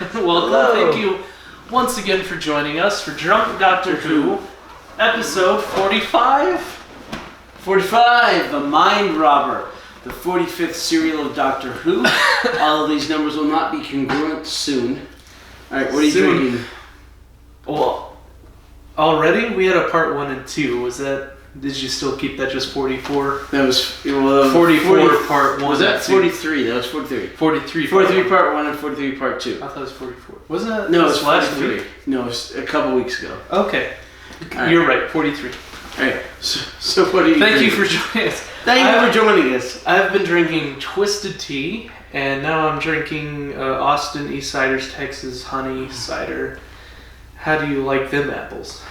Welcome. Hello. Thank you once again for joining us for Drunk Doctor Who, episode 45. 45, The Mind Robber, the 45th serial of Doctor Who. All of these numbers will not be congruent soon. Alright, what are you drinking? Well, already we had a part 1 and 2. Did you still keep that just 44? That was 44 part 1. Was that 43? That was 43. 43. 43 part 1 and 43 part 2. I thought it was 44. Wasn't that? No, it was last 43. week? No, it was a couple weeks ago. Okay. Right. You're right, 43. Alright, so what are you Thank drinking? you for joining us. Thank you for joining us. I've been drinking Twisted Tea, and now I'm drinking Austin East Cider's Texas Honey Cider. How do you like them apples?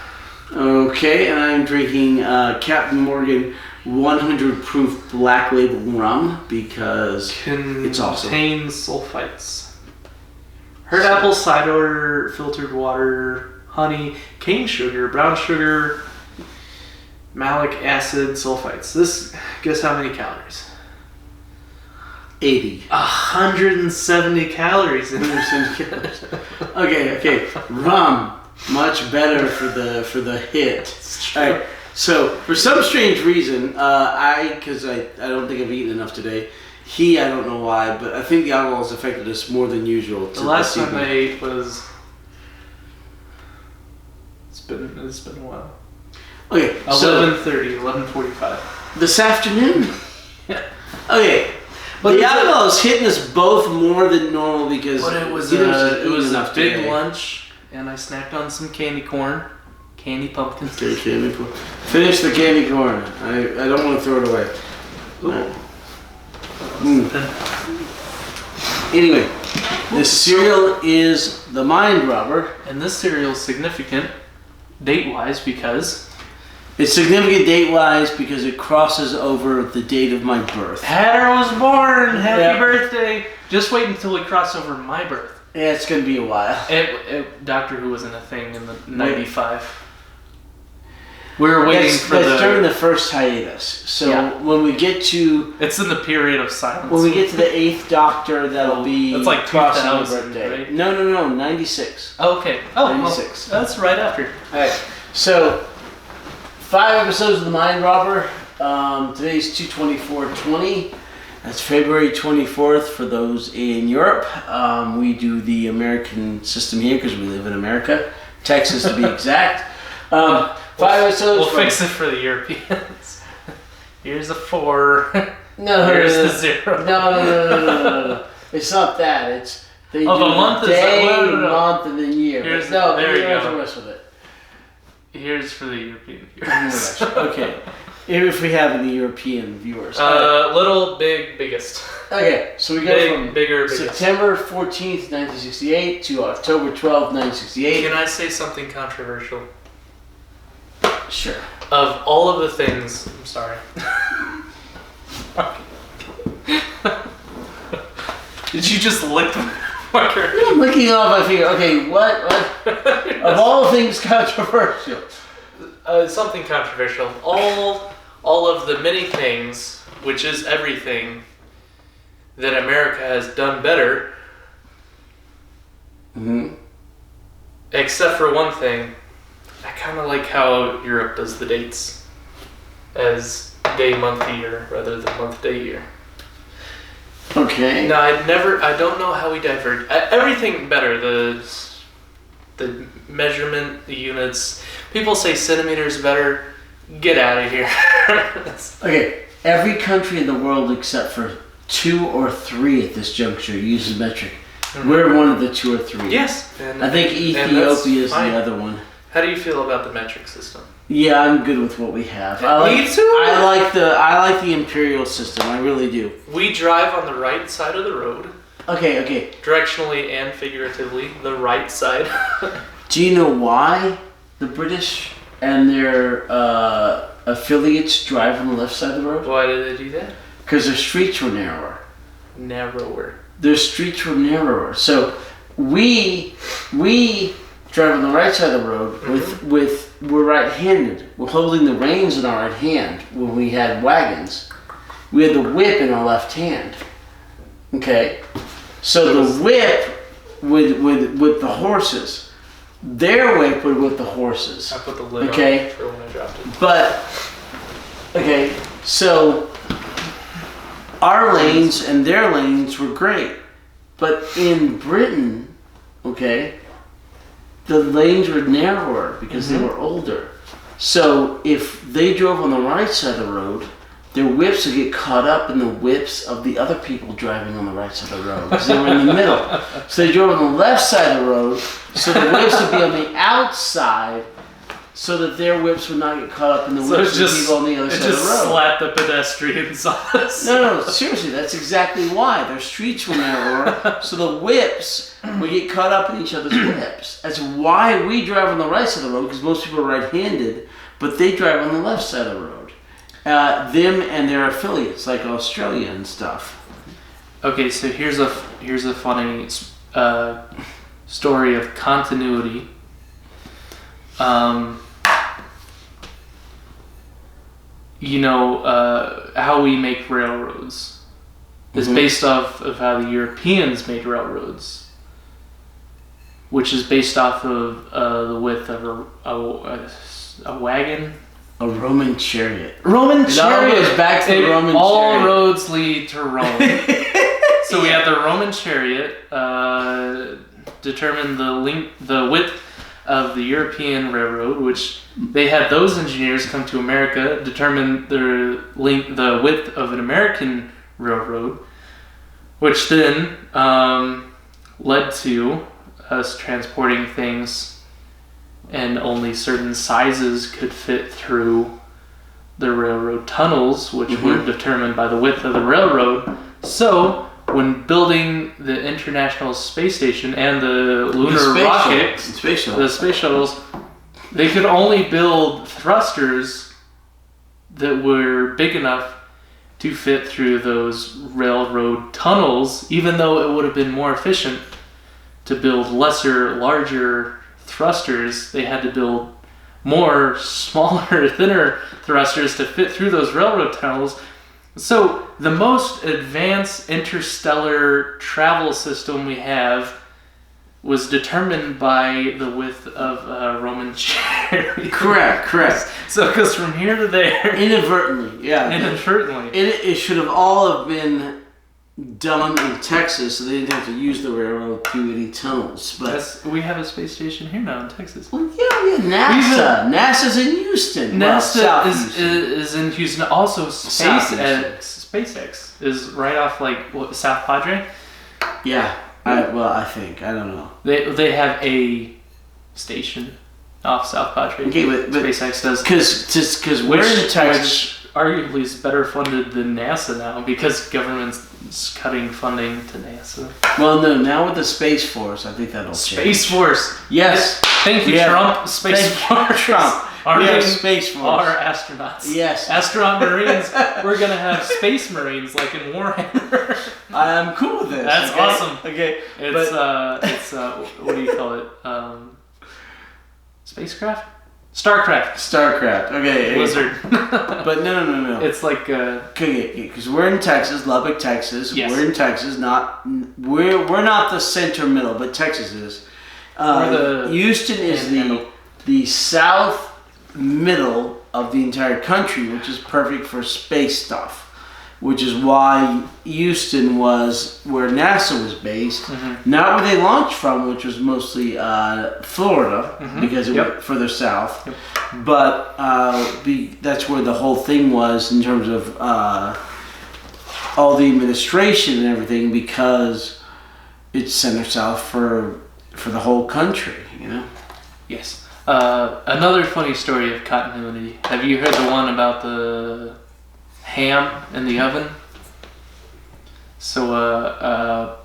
Okay, and I'm drinking Captain Morgan 100 proof black label rum because it's awesome. Contains sulfites. Herd apple cider, filtered water, honey, cane sugar, brown sugar, malic acid, sulfites. This, guess how many calories? 80. 170 calories in this. Okay. Rum. Much better for the hit. All right. So for some strange reason, because I don't think I've eaten enough today. I don't know why, but I think the alcohol has affected us more than usual. The last time I ate was. It's been a while. Okay. 11:30, 11:45. This afternoon. Yeah. Okay. But the alcohol is hitting us both more than normal because. But it was a big lunch. And I snacked on some candy corn, candy pumpkins. Okay, candy corn. Finish the candy corn. I don't want to throw it away. Right. Anyway, this cereal is The Mind Robber. And this cereal is significant date-wise because... It's significant date-wise because it crosses over the date of my birth. Hatter was born! Happy birthday! Just wait until we cross over my birth. Yeah, it's going to be a while. Doctor Who wasn't a thing in the 95. We were waiting that's during the first hiatus. So when we get to... It's in the period of silence. When we get to the 8th Doctor, that'll be... That's like crossing my 2000, birthday. right? No, 96. Oh, okay. Oh, 96. Well, that's right after. Alright, so 5 episodes of The Mind Robber. Today's 2/24/20. That's February 24th for those in Europe. We do the American system here because we live in America. Texas to be exact. 5 episodes. We'll fix it for the Europeans. Here's a 4. No, here's the 0. No. It's not that. It's they the do month day, is month, and then year. There you Here's go. the rest of it. Here's for the European viewers. Okay. If we have any European viewers. Little, big, biggest. Okay, so we go from bigger, September 14th, 1968 to October 12th, 1968. Can I say something controversial? Sure. Of all of the things, I'm sorry. Did you just lick the marker? I'm looking off my finger. Okay, what? Of all things controversial. Something controversial. All of the many things, which is everything, that America has done better. Mm-hmm. Except for one thing. I kind of like how Europe does the dates as day, month, year, rather than month, day, year. Okay. No, I don't know how we diverge. Everything better. The measurement, the units. People say centimeters better. Get out of here. Okay, every country in the world except for 2 or 3 at this juncture uses metric. Mm-hmm. We're one of the 2 or 3. Yes. I think Ethiopia is the other one. How do you feel about the metric system? Yeah, I'm good with what we have. Me too. I like the imperial system. I really do. We drive on the right side of the road. Okay. Directionally and figuratively, the right side. Do you know why the British and their affiliates drive on the left side of the road? Why did they do that? Because their streets were narrower. Narrower. Their streets were narrower. So we drive on the right side of the road we're right-handed. We're holding the reins in our right hand when we had wagons. We had the whip in our left hand. Okay? So the whip with the horses. Their whip would with the horses. I put the lid Okay. on for when I dropped it. But okay, so our lanes and their lanes were great, but in Britain, okay, the lanes were narrower because they were older. So if they drove on the right side of the road, their whips would get caught up in the whips of the other people driving on the right side of the road because they were in the middle. So they drove on the left side of the road, so the whips would be on the outside, so that their whips would not get caught up in the whips of the people on the other side of the road. It just slapped the pedestrians on us. No, seriously, that's exactly why. Their streets were narrower, so the whips would get caught up in each other's whips. That's why we drive on the right side of the road, because most people are right-handed, but they drive on the left side of the road. Them and their affiliates, like Australia and stuff. Okay, so here's a funny story of continuity. How we make railroads is based off of how the Europeans made railroads, which is based off of the width of a wagon. A Roman chariot. Roman chariot. Back to the Roman all chariot. roads lead to Rome. So we have the Roman chariot determine the width of the European railroad, which they had those engineers come to America, determine the width of an American railroad, which then led to us transporting things, and only certain sizes could fit through the railroad tunnels, which were determined by the width of the railroad. So when building the International Space Station and the lunar rocket, the space shuttles, they could only build thrusters that were big enough to fit through those railroad tunnels, even though it would have been more efficient to build larger thrusters. They had to build more smaller, thinner thrusters to fit through those railroad tunnels. So the most advanced interstellar travel system we have was determined by the width of a Roman chariot. Correct. So because from here to there, inadvertently. It should have all have been done in Texas, so they didn't have to use the railroad through any tunnels. But we have a space station here now in Texas. Well, NASA's in Houston. NASA is in Houston. Also, SpaceX is right off South Padre. Yeah. I think I don't know. They have a station off South Padre. Okay, but SpaceX does because we're in Texas. Which arguably is better funded than NASA now, because government's cutting funding to NASA. Well, no, now with the Space Force, I think that'll change. Space Force. Yes. Thank you, Trump. Space Force. Trump. Space Force. Our astronauts. Yes. Astronaut Marines. We're going to have Space Marines like in Warhammer. I'm cool with this. That's awesome. Okay. It's what do you call it? Spacecraft? Starcraft. Okay. Blizzard. But no. It's like because we're in Texas, Lubbock, Texas. Yes. We're in Texas. We're not the center middle, but Texas is. Houston is the south middle of the entire country, which is perfect for space stuff. Which is why Houston was where NASA was based, not where they launched from, which was mostly Florida, because it went further south. Yep. But that's where the whole thing was in terms of all the administration and everything, because it's center south for the whole country, you know. Yes. Another funny story of continuity. Have you heard the one about the ham in the oven? So a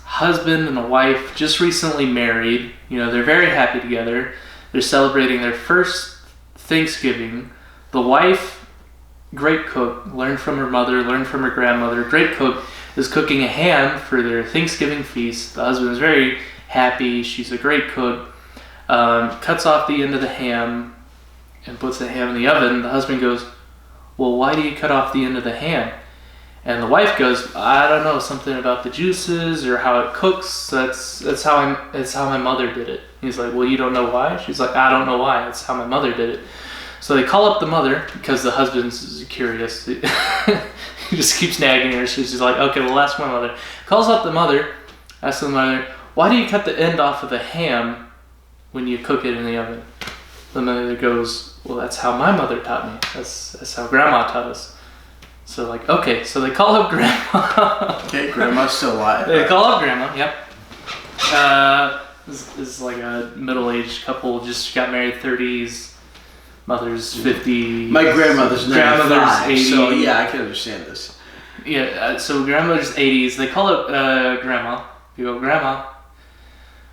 husband and a wife just recently married. They're very happy together. They're celebrating their first Thanksgiving. The wife, great cook, learned from her mother, learned from her grandmother, great cook, is cooking a ham for their Thanksgiving feast. The husband is very happy. She's a great cook. Cuts off the end of the ham and puts the ham in the oven. The husband goes, "Well, why do you cut off the end of the ham?" And the wife goes, I don't know, something about the juices or how it cooks. That's how my mother did it. He's like, well, you don't know why? She's like, I don't know why. That's how my mother did it. So they call up the mother because the husband's curious. He just keeps nagging her. So she's like, okay, well, ask my mother. Calls up the mother, asks the mother, why do you cut the end off of the ham when you cook it in the oven? The mother goes, well, that's how my mother taught me. That's how Grandma taught us. So like, okay, so they call up Grandma. Okay, Grandma's still alive. They call up Grandma, yep. This is like a middle-aged couple, just got married 30s, mother's 50. My grandmother's 95, 80. so yeah, I can understand this. Yeah, so grandmother's 80s. They call up Grandma. You go, Grandma,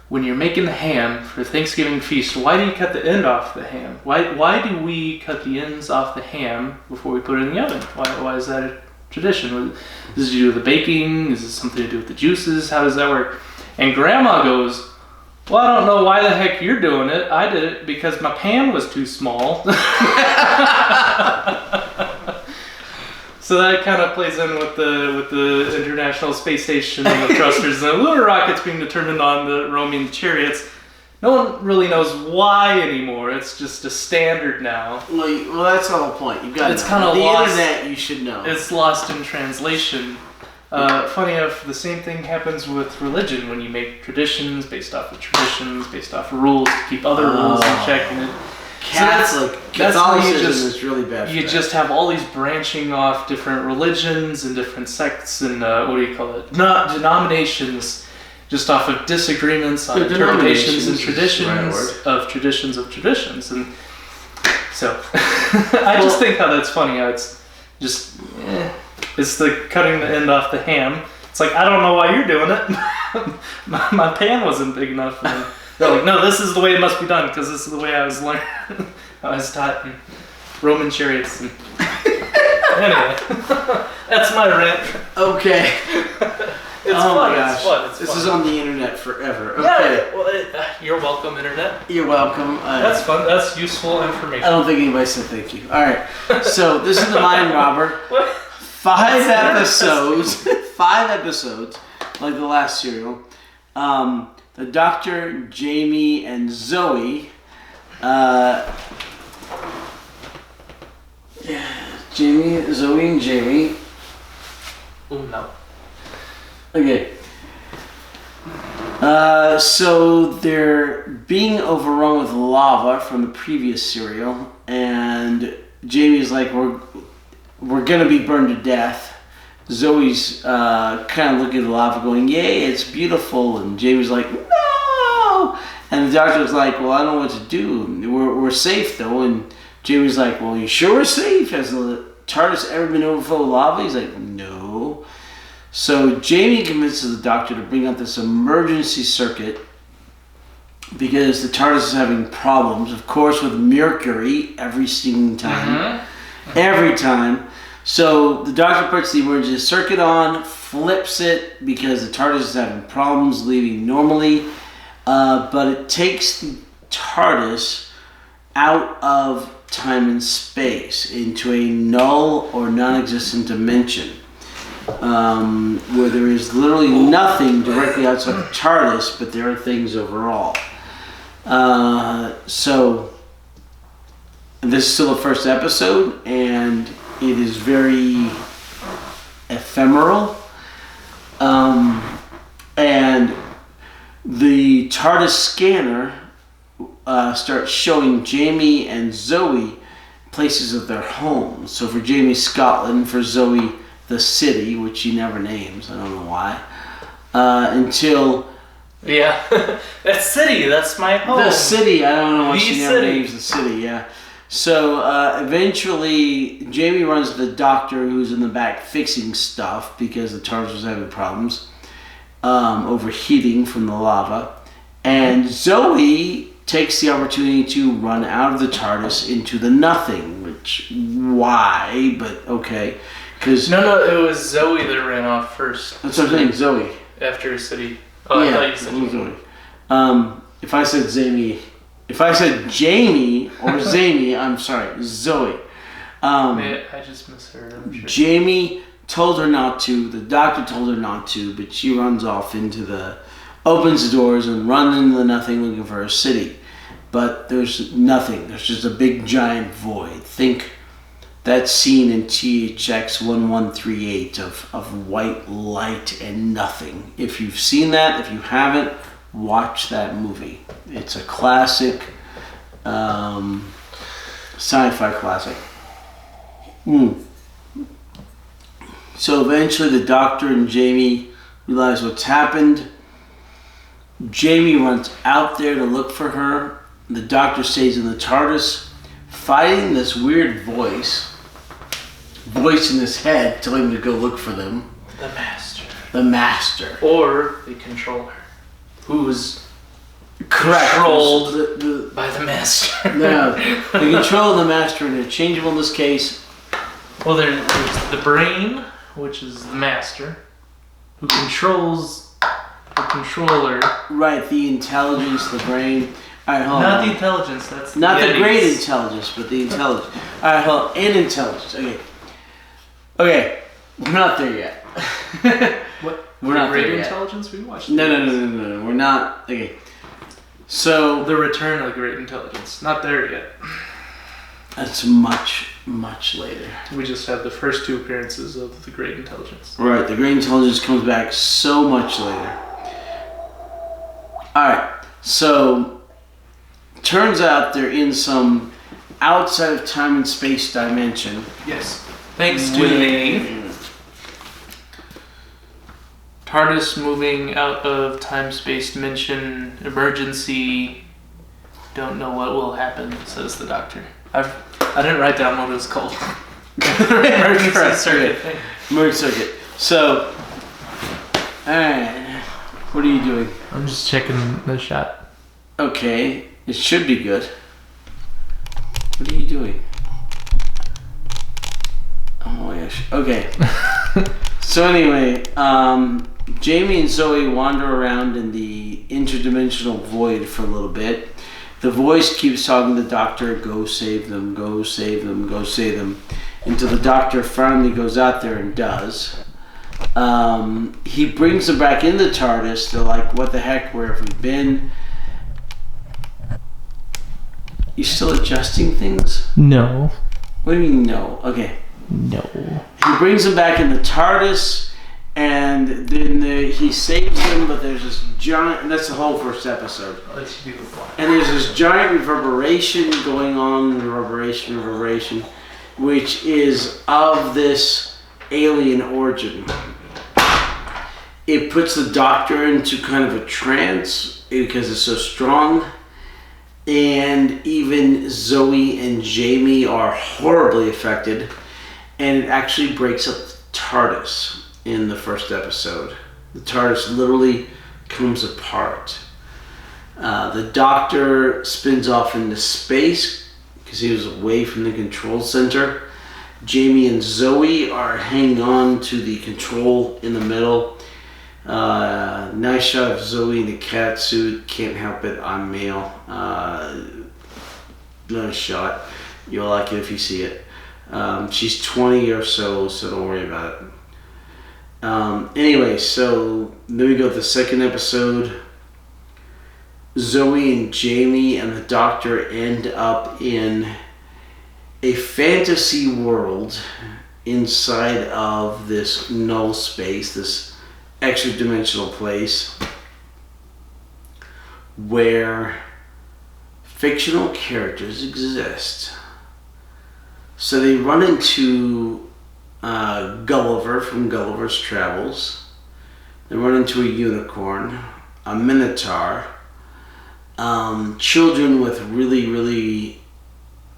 when you're making the ham for Thanksgiving feast, why do you cut the end off the ham? Why do we cut the ends off the ham before we put it in the oven? Why is that a tradition? Does it do with the baking? Is it something to do with the juices? How does that work? And Grandma goes, well, I don't know why the heck you're doing it. I did it because my pan was too small. So that kind of plays in with the International Space Station and the thrusters and the lunar rockets being determined on the roaming chariots. No one really knows why anymore. It's just a standard now. Well, that's the whole point. You've got it's kind of lost. The internet, you should know. It's lost in translation. Funny enough, the same thing happens with religion when you make traditions based off of rules to keep other rules in check. And Catholicism is really bad. You just have all these branching off different religions and different sects and not denominations, just off of disagreements on interpretations and traditions of traditions. And so I just think how that's funny. How it's just it's the cutting the end off the ham. It's like, I don't know why you're doing it. my pan wasn't big enough. And they're like, no, this is the way it must be done because this is the way I was learned. I was taught in Roman chariots. And anyway, that's my rant. Okay. It's fun. It's fun. This is on the internet forever. Okay. Yeah, well, you're welcome, internet. You're welcome. That's fun. That's useful information. I don't think anybody said thank you. All right. So this is the Mind Robber. 5 episodes. 5 episodes, like the last serial. The Doctor, Jamie, and Zoe. Zoe and Jamie. Oh no. Okay. So they're being overrun with lava from the previous serial, and Jamie's like, we're gonna be burned to death. Zoe's kind of looking at the lava going, yay, it's beautiful, and Jamie's like, no! And the Doctor's like, well, I don't know what to do. We're safe though, and Jamie's like, well, you sure we're safe? Has the TARDIS ever been overfilled with lava? He's like, no. So Jamie convinces the Doctor to bring out this emergency circuit because the TARDIS is having problems, of course, with Mercury every single time. Mm-hmm. Every time. So the Doctor puts the emergency circuit on, flips it because the TARDIS is having problems leaving normally, but it takes the TARDIS out of time and space into a null or non-existent dimension. Where there is literally nothing directly outside the TARDIS, but there are things overall. So this is still the first episode, and it is very ephemeral. And the TARDIS scanner starts showing Jamie and Zoe places of their homes. So for Jamie, Scotland; for Zoe, the city, which she never names. I don't know why. Until... Yeah. That city, that's my home. The city, I don't know why she never city. names the city, yeah. So eventually, Jamie runs to the Doctor, who's in the back fixing stuff because the TARDIS was having problems, overheating from the lava. And Zoe takes the opportunity to run out of the TARDIS into the nothing, which, why, but okay. No, it was Zoe that ran off first. That's what I'm saying, Zoe. After City. Oh, yeah, I thought you said Zoe. If I said Jamie or Zamie, I'm sorry, Zoe. I just misheard. I'm sure. Jamie told her not to. The doctor told her not to, but she runs off opens the doors and runs into the nothing looking for a city. But there's nothing. There's just a big giant void. Think that scene in THX 1138 of white light and nothing. If you've seen that, if you haven't, watch that movie. It's a classic, sci-fi classic. So eventually the doctor and Jamie realize what's happened. Jamie runs out there to look for her. The doctor stays in the TARDIS, fighting this weird voice in his head telling him to go look for them. The Master. Or the Controller, who's controlled by the Master. No, the control of the Master are interchangeable in this case. Well, there's the brain, which is the Master, who controls the Controller. Right, the intelligence, the brain. All right, hold Not on. The intelligence, that's not the Yetis. great intelligence, but the intelligence. All right, hold on. And intelligence. Okay, we're not there yet. What? We're not great there yet. Intelligence? We watched No, it. no. We're not. Okay. So The Return of the Great Intelligence. Not there yet. that's much, much later. We just had the first two appearances of the Great Intelligence. Right, the great intelligence comes back so much later. Alright, so turns out they're in some outside of time and space dimension. Yes. Thanks to the TARDIS moving out of time-space dimension, emergency, don't know what will happen, says the doctor. I didn't write down what it was called. Emergency circuit thing. Emergency circuit. So, alright, what are you doing? I'm just checking the shot. Okay, it should be good. What are you doing? Oh my gosh. Okay. So anyway, Jamie and Zoe wander around in the interdimensional void for a little bit. The voice keeps talking to the doctor, go save them, go save them, go save them. Until the doctor finally goes out there and does. He brings them back in the TARDIS. They're like, what the heck, where have we been? You still adjusting things? No. What do you mean no? Okay. No. He brings them back in the TARDIS, and then he saves them, but there's this giant, and that's the whole first episode. Let's do the plot. And there's this giant reverberation going on, reverberation, which is of this alien origin. It puts the doctor into kind of a trance because it's so strong. And even Zoe and Jamie are horribly affected. And it actually breaks up the TARDIS in the first episode. The TARDIS literally comes apart. The doctor spins off into space because he was away from the control center. Jamie and Zoe are hanging on to the control in the middle. Nice shot of Zoe in the cat suit. Can't help it, I'm male. Nice shot. You'll like it if you see it. She's 20 or so don't worry about it. Anyway, so then we go to the second episode. Zoe and Jamie and the doctor end up in a fantasy world inside of this null space, this extra-dimensional place where fictional characters exist. So they run into Gulliver from Gulliver's Travels. They run into a unicorn, a minotaur, children with really, really,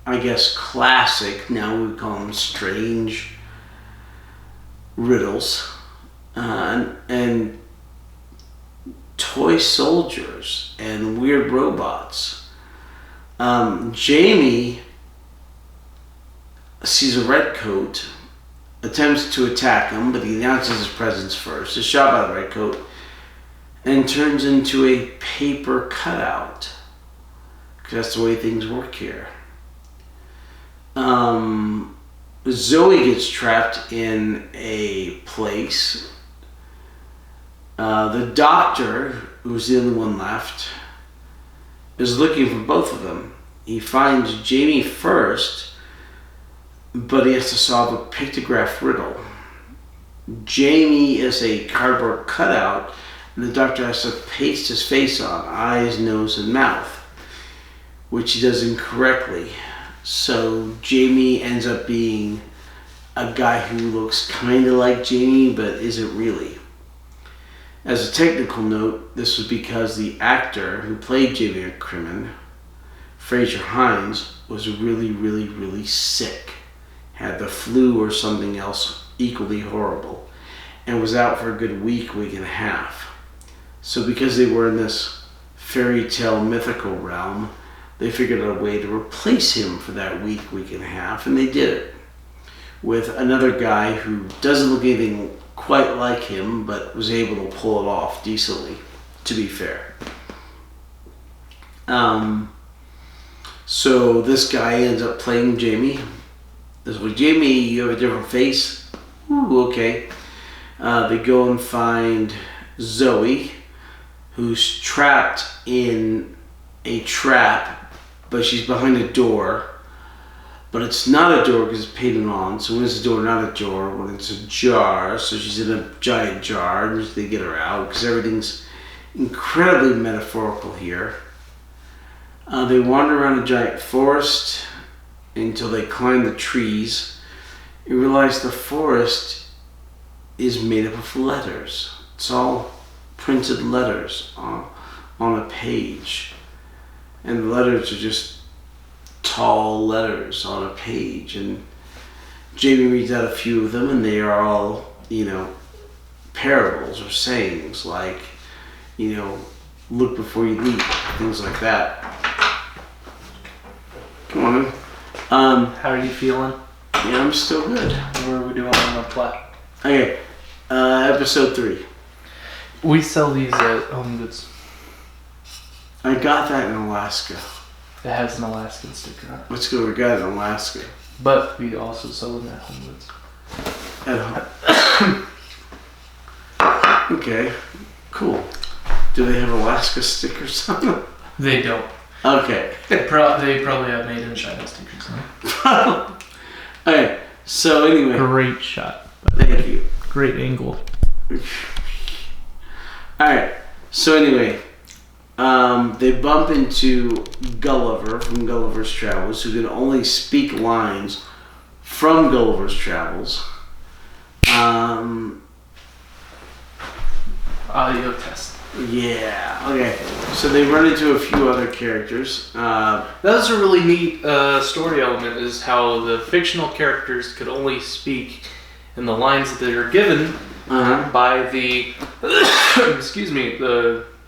I guess, classic, now we would call them strange riddles, and toy soldiers and weird robots. Jamie sees a redcoat, attempts to attack him, but he announces his presence first, is shot by the redcoat, and turns into a paper cutout. Because that's the way things work here. Zoe gets trapped in a place. The doctor, who's the only one left, is looking for both of them. He finds Jamie first, but he has to solve a pictograph riddle. Jamie is a cardboard cutout, and the doctor has to paste his face on, eyes, nose, and mouth, which he does incorrectly. So Jamie ends up being a guy who looks kind of like Jamie, but isn't really. As a technical note, this was because the actor who played Jamie McCrimmon, Fraser Hines, was really, really, really sick. Had the flu or something else equally horrible, and was out for a good week and a half. So because they were in this fairy tale mythical realm, they figured out a way to replace him for that week and a half, and they did it with another guy who doesn't look anything quite like him, but was able to pull it off decently, to be fair. So this guy ends up playing Jamie. This was Jamie, you have a different face. Ooh, okay. They go and find Zoe, who's trapped in a trap, but she's behind a door. But it's not a door because it's painted on. So when it's a door, not a door. When it's a jar, so she's in a giant jar, and they get her out because everything's incredibly metaphorical here. They wander around a giant forest until they climb the trees. You realize the forest is made up of letters. It's all printed letters on a page. And the letters are just tall letters on a page. And Jamie reads out a few of them, and they are all, parables or sayings like, look before you leap, things like that. Come on in. How are you feeling? Yeah, I'm still good. Where are we doing on the plot? Okay, episode 3. We sell these at Home Goods. I got that in Alaska. It has an Alaskan sticker on it. Let's go, we got it in Alaska. But we also sell them at Home Goods. Okay, cool. Do they have Alaska stickers on them? They don't. Okay. They probably have made in China stickers on it. Okay, so anyway. Great shot. Thank you. Great angle. Alright, so anyway, they bump into Gulliver from Gulliver's Travels, who can only speak lines from Gulliver's Travels. Audio test. Yeah, okay. So they run into a few other characters. That's a really neat story element, is how the fictional characters could only speak in the lines that they are given by the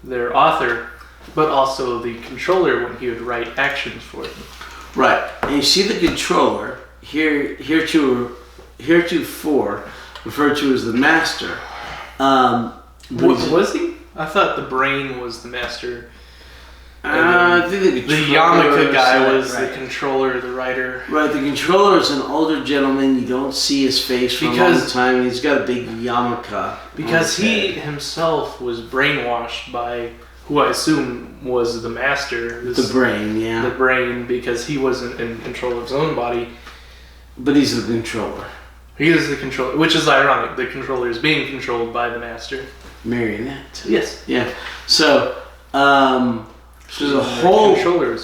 their author, but also the controller when he would write actions for them. Right, and you see the controller heretofore referred to as the master. Was he? I thought the brain was the master. I think the yarmulke guy was the controller, the writer. Right, the controller is an older gentleman. You don't see his face for a long time. He's got a big yarmulke. Because he himself was brainwashed by who I assume was the master. The brain, yeah. The brain, because he wasn't in control of his own body. But he's the controller. He is the controller, which is ironic. The controller is being controlled by the master. Marionette. Yes. Yeah. So, there's a whole controllers.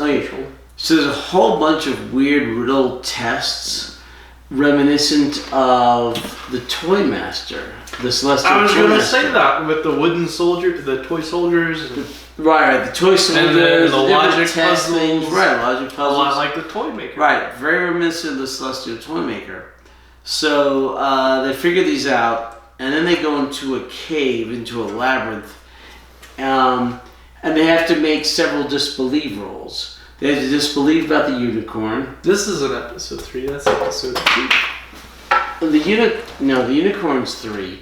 So there's a whole bunch of weird riddle tests reminiscent of the Toy Master, the Celestial. I was Toy going to Master. say that with the wooden soldier, the toy soldiers, right? The toy soldiers, and the logic test puzzles, things, right? Logic puzzles, a lot like the Toy Maker, right? Very reminiscent of the Celestial Toy Maker. So they figure these out, and then they go into a cave, into a labyrinth. And they have to make several disbelieve rolls. They have to disbelieve about the unicorn. This isn't episode 3. That's episode 2. The unicorn's 3.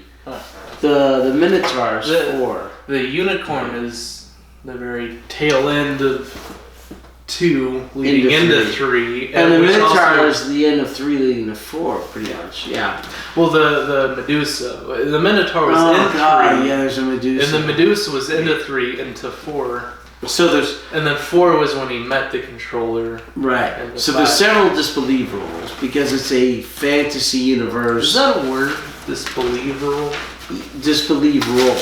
The Minotaur's 4. The unicorn is the very tail end of 2 leading into 3. And the Minotaur is the end of 3 leading to 4, pretty much. Yeah. Well, the Medusa. The Minotaur was in 3. Yeah, there's a Medusa. And the Medusa was into 3, into 4. So there's... And then 4 was when he met the controller. Right. So there's several disbelief rules, because it's a fantasy universe. Is that a word? Disbelief rule? Disbelief rule.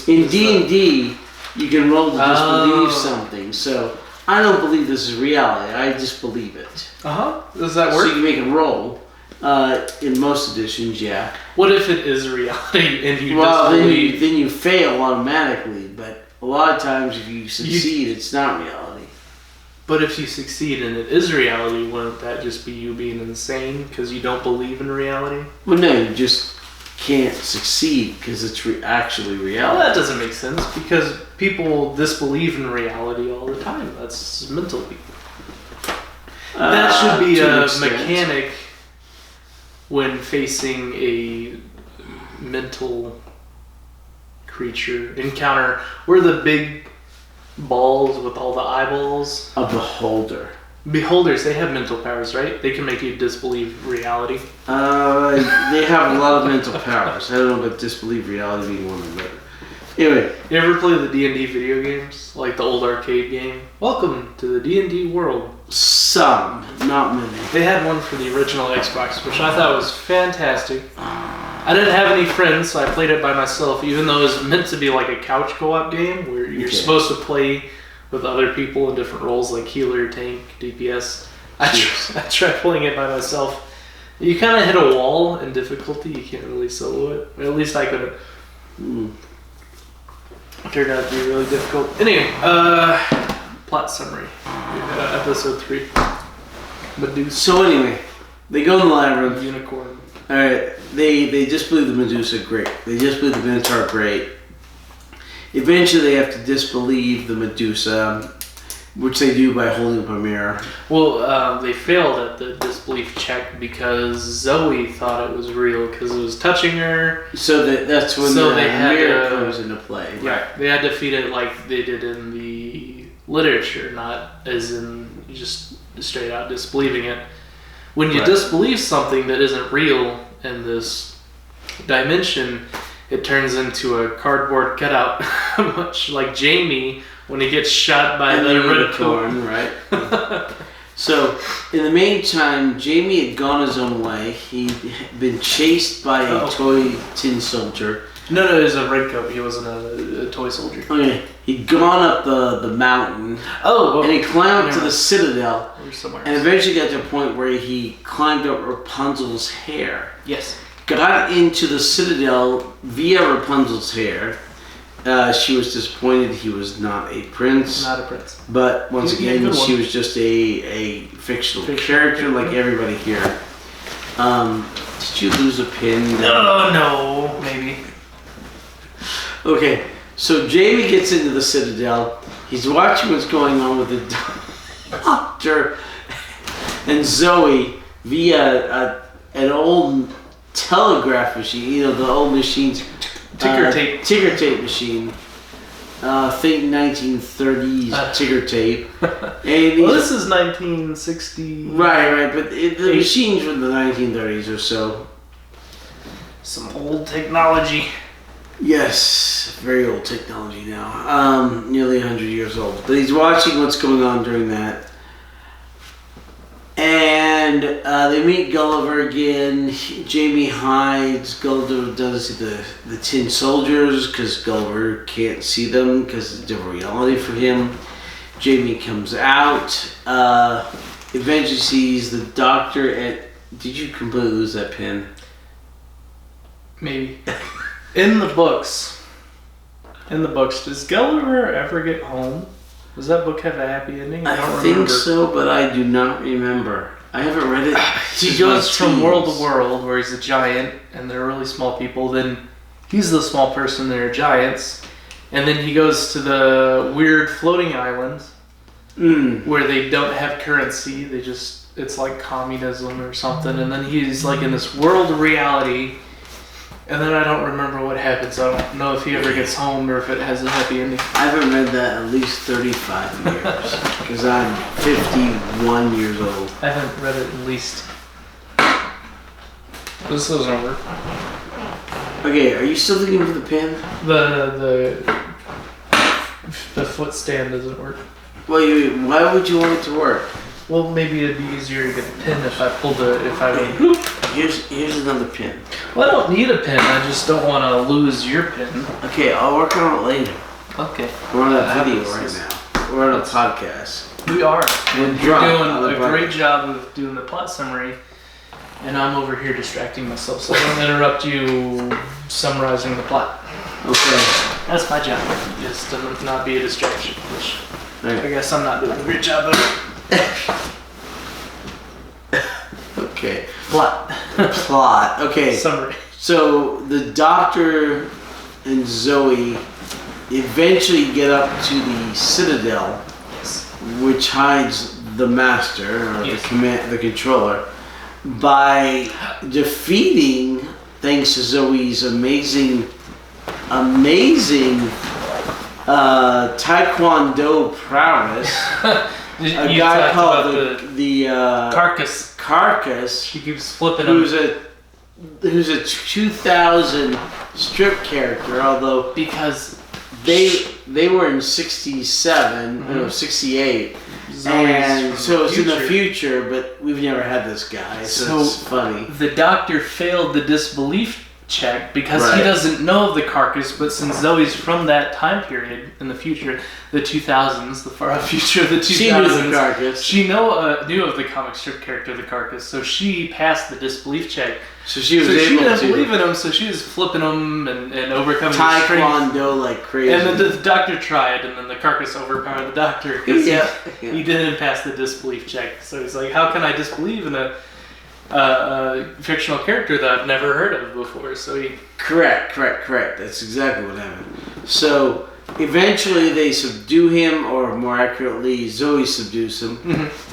In D&D, you can roll to disbelieve something. So I don't believe this is reality. I disbelieve it. Does that work? So you can make a roll. In most editions, yeah. What if it is reality and you disbelieve? Then you fail automatically. But a lot of times, if you succeed, it's not reality. But if you succeed and it is reality, wouldn't that just be you being insane because you don't believe in reality? Well, no, you just can't succeed because it's actually reality. Well, that doesn't make sense because people disbelieve in reality all the time. That's mental people. That should be a mechanic when facing a mental creature encounter. Where the big balls with all the eyeballs? A beholder. Beholders, they have mental powers, right? They can make you disbelieve reality. They have a lot of mental powers. I don't know about disbelieve reality being one of them. But anyway. You ever play the D&D video games? Like the old arcade game? Welcome to the D&D world. Some, not many. They had one for the original Xbox, which I thought was fantastic. I didn't have any friends, so I played it by myself, even though it was meant to be like a couch co-op game where you're supposed to play with other people in different roles, like healer, tank, DPS. I tried playing it by myself. You kind of hit a wall in difficulty. You can't really solo it. At least I couldn't. It turned out to be really difficult. Anyway, plot summary. Episode 3. Medusa. So anyway, they go in the labyrinth. Unicorn. Alright, they disbelieve the Medusa, great. They disbelieve the Minotaur, great. Eventually they have to disbelieve the Medusa, which they do by holding up a mirror. Well, they failed at the disbelief check because Zoe thought it was real because it was touching her. So that's when the mirror comes into play. Right. They had to feed it like they did in the literature, not as in just straight out disbelieving it. When you disbelieve something that isn't real in this dimension, it turns into a cardboard cutout, much like Jamie when he gets shot by the unicorn, right? So, in the meantime, Jamie had gone his own way. He'd been chased by a toy tin soldier. No, it was a red coat. He wasn't a toy soldier. Okay, he'd gone up the mountain. And he climbed up to the citadel. And eventually got to a point where he climbed up Rapunzel's hair. Yes. Got into the citadel via Rapunzel's hair. She was disappointed he was not a prince. Not a prince. But once again, she was just a fictional character like everybody here. Did you lose a pin? No, maybe. Okay, so Jamie gets into the citadel. He's watching what's going on with the doctor and Zoe via an old telegraph machine, the old machines. Ticker tape machine. Think 1930s ticker tape. And this is 1960. Right, but the machines were the 1930s or so. Some old technology. Yes, very old technology now. Nearly 100 years old. But he's watching what's going on during that. And they meet Gulliver again. Jamie hides. Gulliver does the tin soldiers because Gulliver can't see them because it's a different reality for him. Jamie comes out. Eventually sees the doctor at... Did you completely lose that pin? Maybe. In the books, does Gulliver ever get home? Does that book have a happy ending? I think so, but I do not remember. I haven't read it. He goes from world to world where he's a giant and they're really small people. Then he's the small person, they're giants. And then he goes to the weird floating islands where they don't have currency. It's like communism or something. And then he's like in this world of reality. And then I don't remember what happens. I don't know if he ever gets home or if it has a happy ending. I haven't read that at least 35 years because I'm 51 years old. I haven't read it at least. This doesn't work. Okay, are you still looking for the pin? The foot stand doesn't work. Well, why would you want it to work? Well, maybe it'd be easier to get the pin if I pulled it. Here's another pin. Well, I don't need a pin. I just don't want to lose your pin. Okay, I'll work on it later. Okay. We're on a video right now. We're on a podcast. We are. We're doing a great job of doing the plot summary, and I'm over here distracting myself, so I don't interrupt you summarizing the plot. Okay. That's my job, is to not be a distraction, which I guess I'm not doing a great job of. Okay. Plot. Okay. Summary. So the Doctor and Zoe eventually get up to the Citadel, which hides the Master or the controller, by defeating, thanks to Zoe's amazing Taekwondo prowess. A guy called the Carcass. She keeps flipping him. Who's a 2000 strip character, although because they were in 67, 68, and so it's in the future, but we've never had this guy, so it's funny. The Doctor failed the disbelief check because he doesn't know of the Carcass, but since Zoe's from that time period in the future, the 2000s, the far out future of the 2000s, she knew the Carcass. She knew of the comic strip character, the Carcass, so she passed the disbelief check. So she didn't believe in him, so she was flipping him and overcoming Taekwondo like crazy. And then the Doctor tried, and then the Carcass overpowered the Doctor because he didn't pass the disbelief check. So he's like, how can I disbelieve in a fictional character that I've never heard of before? So he... Correct. That's exactly what happened. So eventually they subdue him, or more accurately, Zoe subdues him.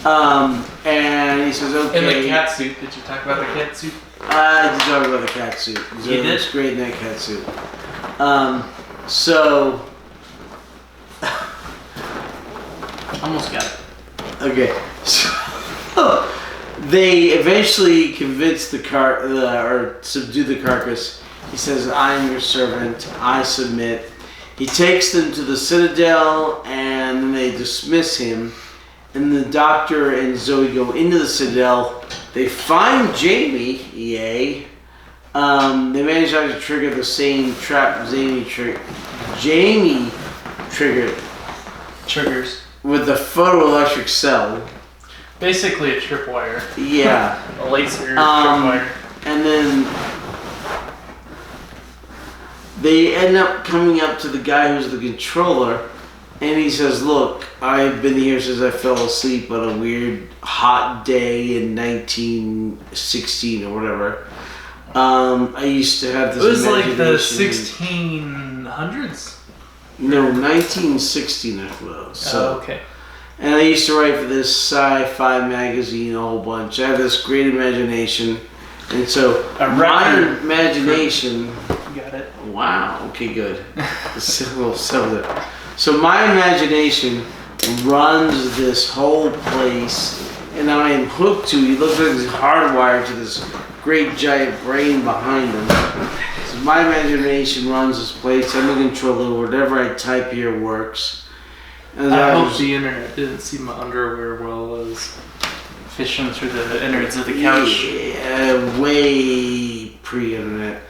And he says, okay. In the cat suit. Did you talk about the cat suit? I did talk about the cat suit. You did? Looks great in that cat suit. So... Almost got it. Okay. So... They eventually convince or subdue the Carcass. He says, I am your servant, I submit. He takes them to the Citadel, and then they dismiss him. And the Doctor and Zoe go into the Citadel. They find Jamie, yay. They manage to trigger the same trap Jamie triggers with the photoelectric cell. Basically a tripwire. Yeah. A laser tripwire. And then they end up coming up to the guy who's the controller, and he says, look, I've been here since I fell asleep on a weird hot day in 1916 or whatever. I used to have this imagination. It was like the 1600s? No, 1916 I suppose. So. Oh, okay. And I used to write for this sci-fi magazine a whole bunch. I have this great imagination. And so my imagination... Got it. Wow. Okay, good. So my imagination runs this whole place, and I am hooked to... He looks like he's hardwired to this great giant brain behind him. So my imagination runs this place. I'm in control of whatever I type here works. I hope the internet didn't see my underwear while I was fishing through the innards of the couch. Yeah, way pre-internet.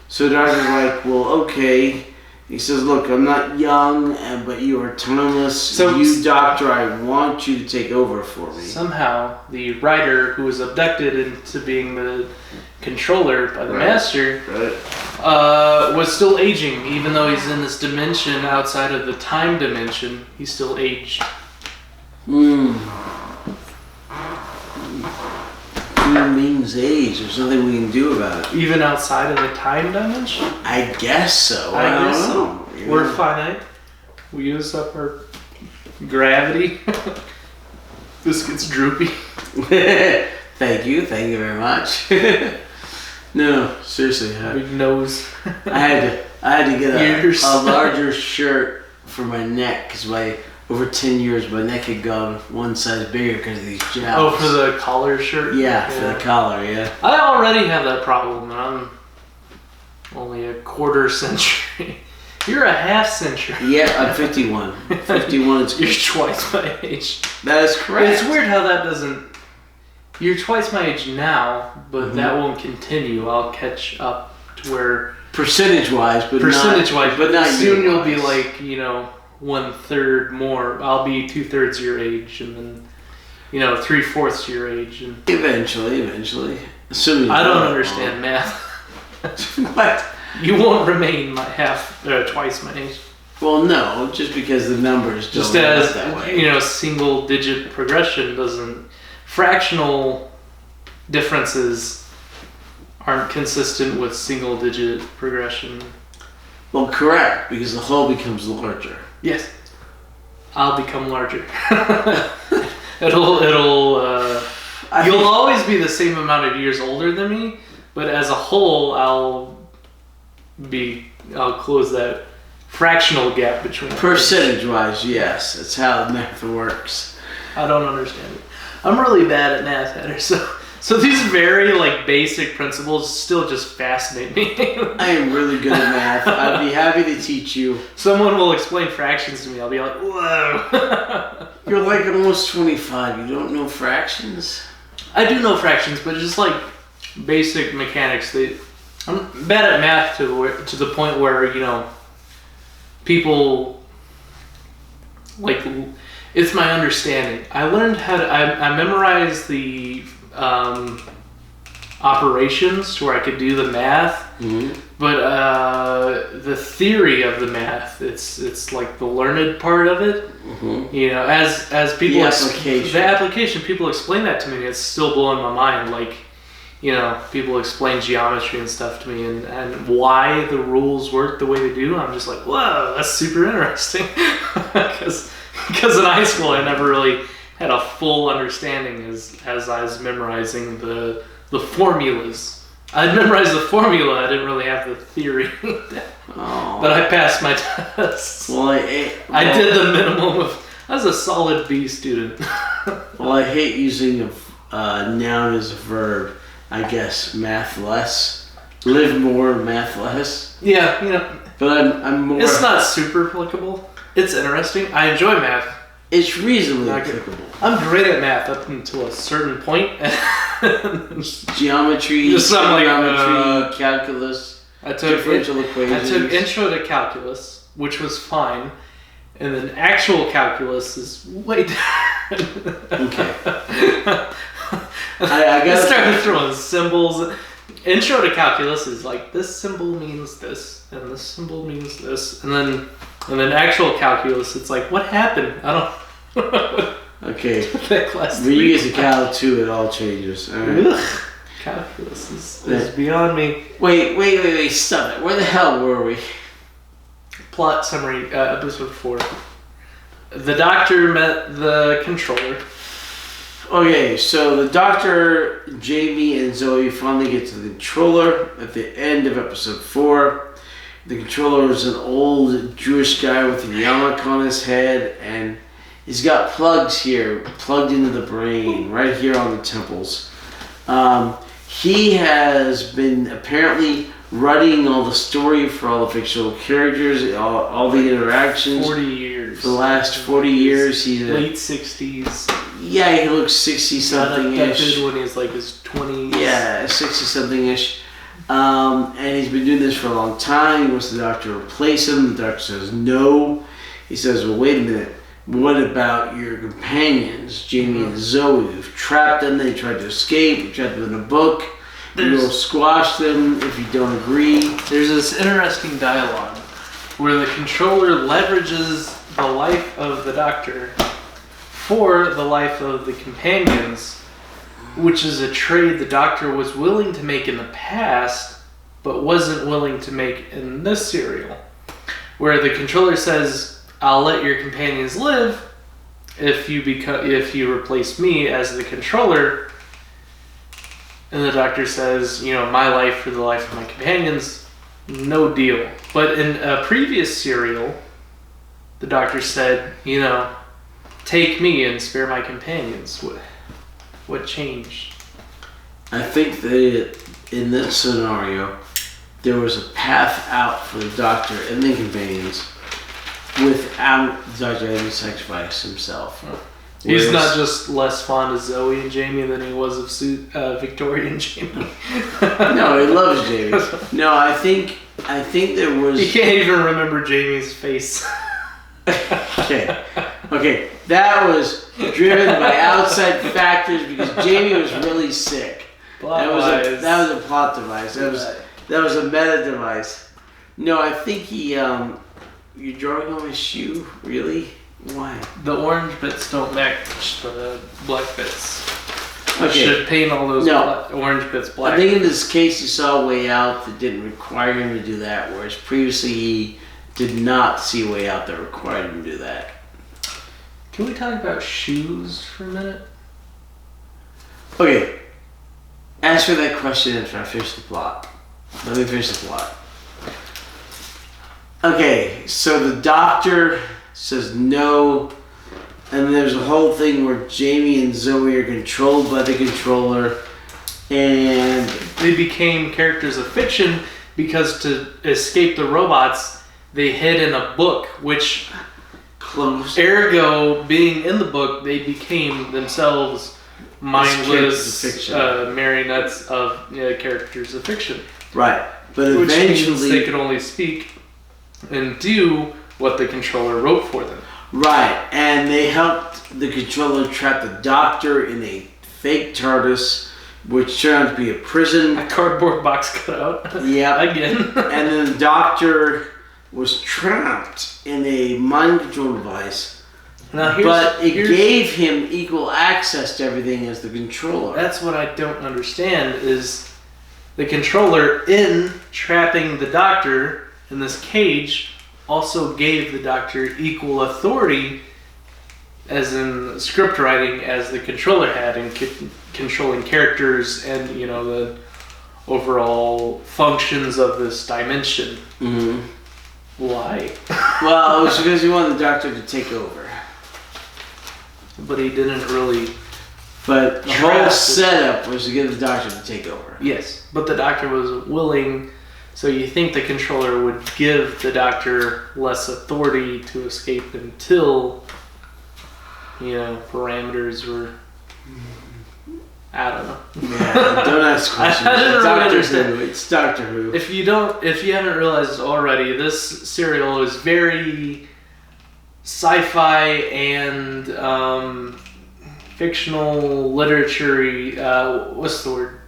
So the Doctor's like, well, okay. He says, look, I'm not young, but you are timeless. So you, Doctor, I want you to take over for me. Somehow, the writer who was abducted into being the controller by the Master was still aging. Even though he's in this dimension outside of the time dimension, he's still aged. Means age. There's nothing we can do about it. Even outside of the time dimension? I guess so. I guess so. We're finite. We use up our gravity. This gets droopy. Thank you very much. No, seriously. Big nose. I had to get Ears. a larger shirt for my neck because over 10 years my neck had gone one size bigger because of these jowls. Oh, for the collar shirt? Yeah, for the collar, yeah. I already have that problem, and I'm only a quarter century. You're a half century. Yeah, I'm 51. 51 is You're twice my age. That is correct. It's weird how that doesn't... You're twice my age now, but that won't continue. I'll catch up to where... Percentage-wise, but not soon you'll be year-wise. like, 1/3 more. I'll be 2/3 your age, and then, 3/4 your age. And Eventually. Assuming I don't understand math. What? You won't remain twice my age. Well, no, just because the numbers don't Just work as, that way. single digit progression doesn't... Fractional differences aren't consistent with single digit progression. Well, correct, because the whole becomes larger. Yes. I'll become larger. You'll always be the same amount of years older than me, but as a whole, I'll close that fractional gap between us. Percentage-wise, yes. That's how math works. I don't understand it. I'm really bad at math, Heather, so these very basic principles still just fascinate me. I am really good at math. I'd be happy to teach you. Someone will explain fractions to me. I'll be like, whoa. You're like almost 25. You don't know fractions? I do know fractions, but just basic mechanics. I'm bad at math to the point where people it's my understanding. I learned how to. I memorized the operations to where I could do the math, but the theory of the math, it's like the learned part of it. As people the application, people explain that to me, and it's still blowing my mind. People explain geometry and stuff to me, and why the rules work the way they do. I'm just like, whoa, that's super interesting. Because in high school, I never really had a full understanding as I was memorizing the formulas. I'd memorized the formula, I didn't really have the theory. But I passed my tests. I did the minimum of... I was a solid B student. Well, I hate using a noun as a verb. I guess math less. Live more, math less. Yeah, But I'm more... It's not super applicable. It's interesting. I enjoy math. It's reasonably applicable. I'm great at math up until a certain point. Geometry, trigonometry, calculus, differential equations. I took intro to calculus, which was fine. And then actual calculus is way different. Okay. I started throwing symbols. Intro to calculus is this symbol means this, and this symbol means this, and then actual calculus, it's what happened? I don't. Okay. That class. When you get to Cal 2, it all changes. All right. Ugh. Calculus is beyond me. Wait! Stop it. Where the hell were we? Plot summary, episode 4. The doctor met the controller. Okay, so the doctor, Jamie, and Zoe finally get to the controller at the end of episode 4. The controller is an old Jewish guy with a yarmulke on his head, and he's got plugs here, plugged into the brain, right here on the temples. He has been apparently writing all the story for all the fictional characters, all the interactions. 40 years. For the last 40 years. He's late 60s. Yeah, he looks 60-something-ish. When he's his 20s. Yeah, 60-something-ish. And he's been doing this for a long time. He wants the doctor to replace him. The doctor says no. He says, well, wait a minute. What about your companions, Jamie and Zoe? We've trapped them. They tried to escape. We trapped them in a book. We'll squash them if you don't agree. There's this interesting dialogue where the controller leverages the life of the doctor for the life of the companions, which is a trade the doctor was willing to make in the past, but wasn't willing to make in this serial. Where the controller says, I'll let your companions live if you replace me as the controller. And the doctor says, my life for the life of my companions, no deal. But in a previous serial, the doctor said, take me and spare my companions. What changed? I think that in this scenario, there was a path out for the doctor and the companions without the doctor having sacrificed himself. He's not just less fond of Zoe and Jamie than he was of Victoria and Jamie. No, he loves Jamie. No, I think there was... He can't even remember Jamie's face. Okay, that was driven by outside factors because Jamie was really sick. That was a plot device. That was a meta device. No, I think he... You're drawing on his shoe? Really? Why? The orange bits don't match the black bits. Okay. Should paint all those orange bits black. I think in this case you saw a way out that didn't require him to do that, whereas previously he did not see a way out that required him to do that. Can we talk about shoes for a minute? Okay. Answer that question after I finish the plot. Let me finish the plot. Okay, so the doctor says no, and there's a whole thing where Jamie and Zoe are controlled by the controller, and they became characters of fiction because to escape the robots, they hid in a book, which closed. Ergo, being in the book, they became themselves mindless marionettes of characters of fiction. Right, but which eventually means they could only speak and do what the controller wrote for them. Right, and they helped the controller trap the doctor in a fake TARDIS, which turned out to be a prison. A cardboard box cutout. Yeah. Again. And then the doctor was trapped in a mind control device. But it gave him equal access to everything as the controller. That's what I don't understand is the controller in trapping the doctor in this cage also gave the doctor equal authority as in script writing as the controller had in controlling characters and the overall functions of this dimension. Mm-hmm. Why? Well, it was because he wanted the doctor to take over. But he didn't really. But the whole setup was to get the doctor to take over. Yes, but the doctor was willing. So you think the controller would give the doctor less authority to escape until, parameters were. I don't know. Yeah, don't ask questions. I didn't really understand. It's Doctor Who. If you haven't realized already, this serial is very sci-fi and fictional literature. What's the word?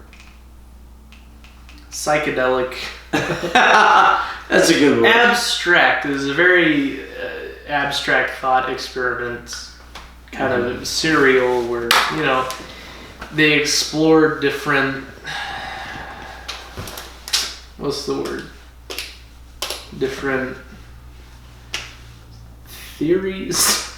Psychedelic. That's a good word. Abstract. It is a very abstract thought experiment kind of serial where, they explore different, what's the word? Different theories?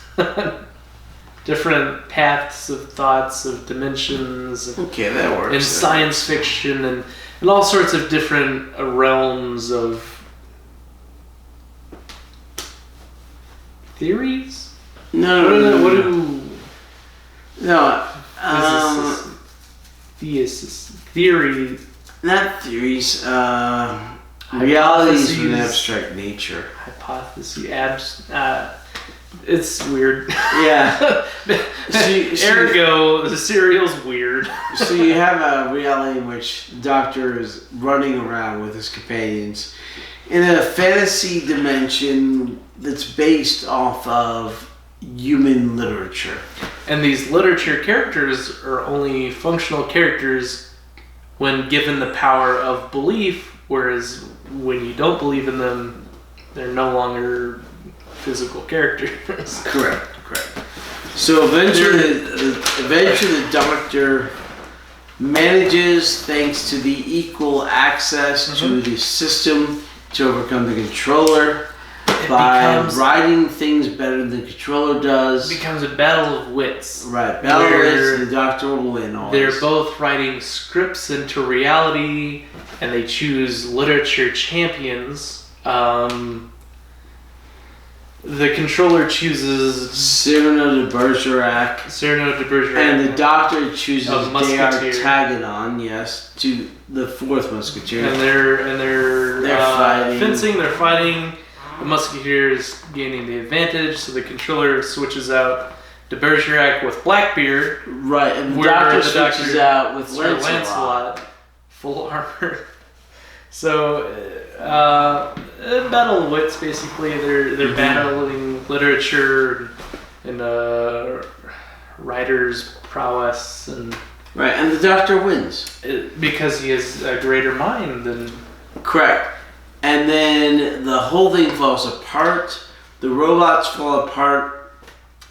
Different paths of thoughts, of dimensions. Okay, that works. In science fiction and all sorts of different realms of theories? No. Theory. Not theories. Realities of an abstract nature. Hypothesis. It's weird. Yeah. Ergo, the serial's weird. So you have a reality in which the Doctor is running around with his companions in a fantasy dimension that's based off of human literature. And these literature characters are only functional characters when given the power of belief, whereas when you don't believe in them, they're no longer physical characters. Correct. So eventually the Doctor manages, thanks to the equal access to the system, to overcome the controller. by writing things better than the controller does. It becomes a battle of wits. Right, battle of wits, the Doctor will win always. They're both writing scripts into reality, and they choose literature champions. The controller chooses Cyrano de Bergerac. And the Doctor chooses D'Artagnan, yes, to the fourth Musketeer. And they're fighting. Fencing, they're fighting. The Musketeer is gaining the advantage, so the controller switches out de Bergerac with Blackbeard. Right, and the Doctor switches out with Lancelot. Full armor. So, battle of wits, basically. They're battling literature and writer's prowess. Right, and the Doctor wins. Because he has a greater mind than... Correct. And then the whole thing falls apart. The robots fall apart.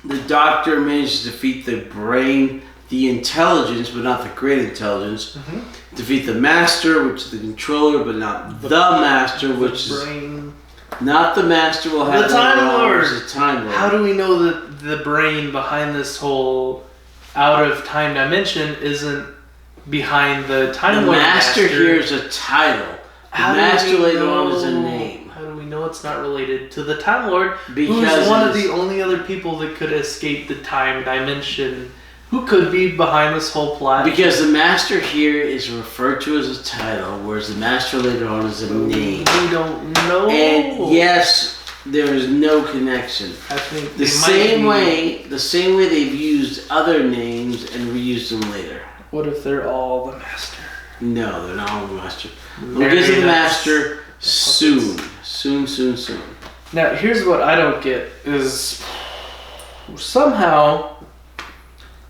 The Doctor manages to defeat the brain, the intelligence, but not the great intelligence. Mm-hmm. Defeat the Master, which is the controller, but not the Master, which brain. Is not the Master. Will have the Time Lord. The Time Lord. How do we know that the brain behind this whole out of time dimension isn't behind the Time Lord? The Master here is a title. The Master later on is a name. How do we know it's not related to the Time Lord? Because who's one of the only other people that could escape the time dimension? Who could be behind this whole plot? Because the Master here is referred to as a title, whereas the Master later on is a name. We don't know. And yes, there is no connection. I think the same way they've used other names and reused them later. What if they're all the Master? No, they're not all the Master. We'll get to the Master soon. Soon. Now, here's what I don't get is somehow...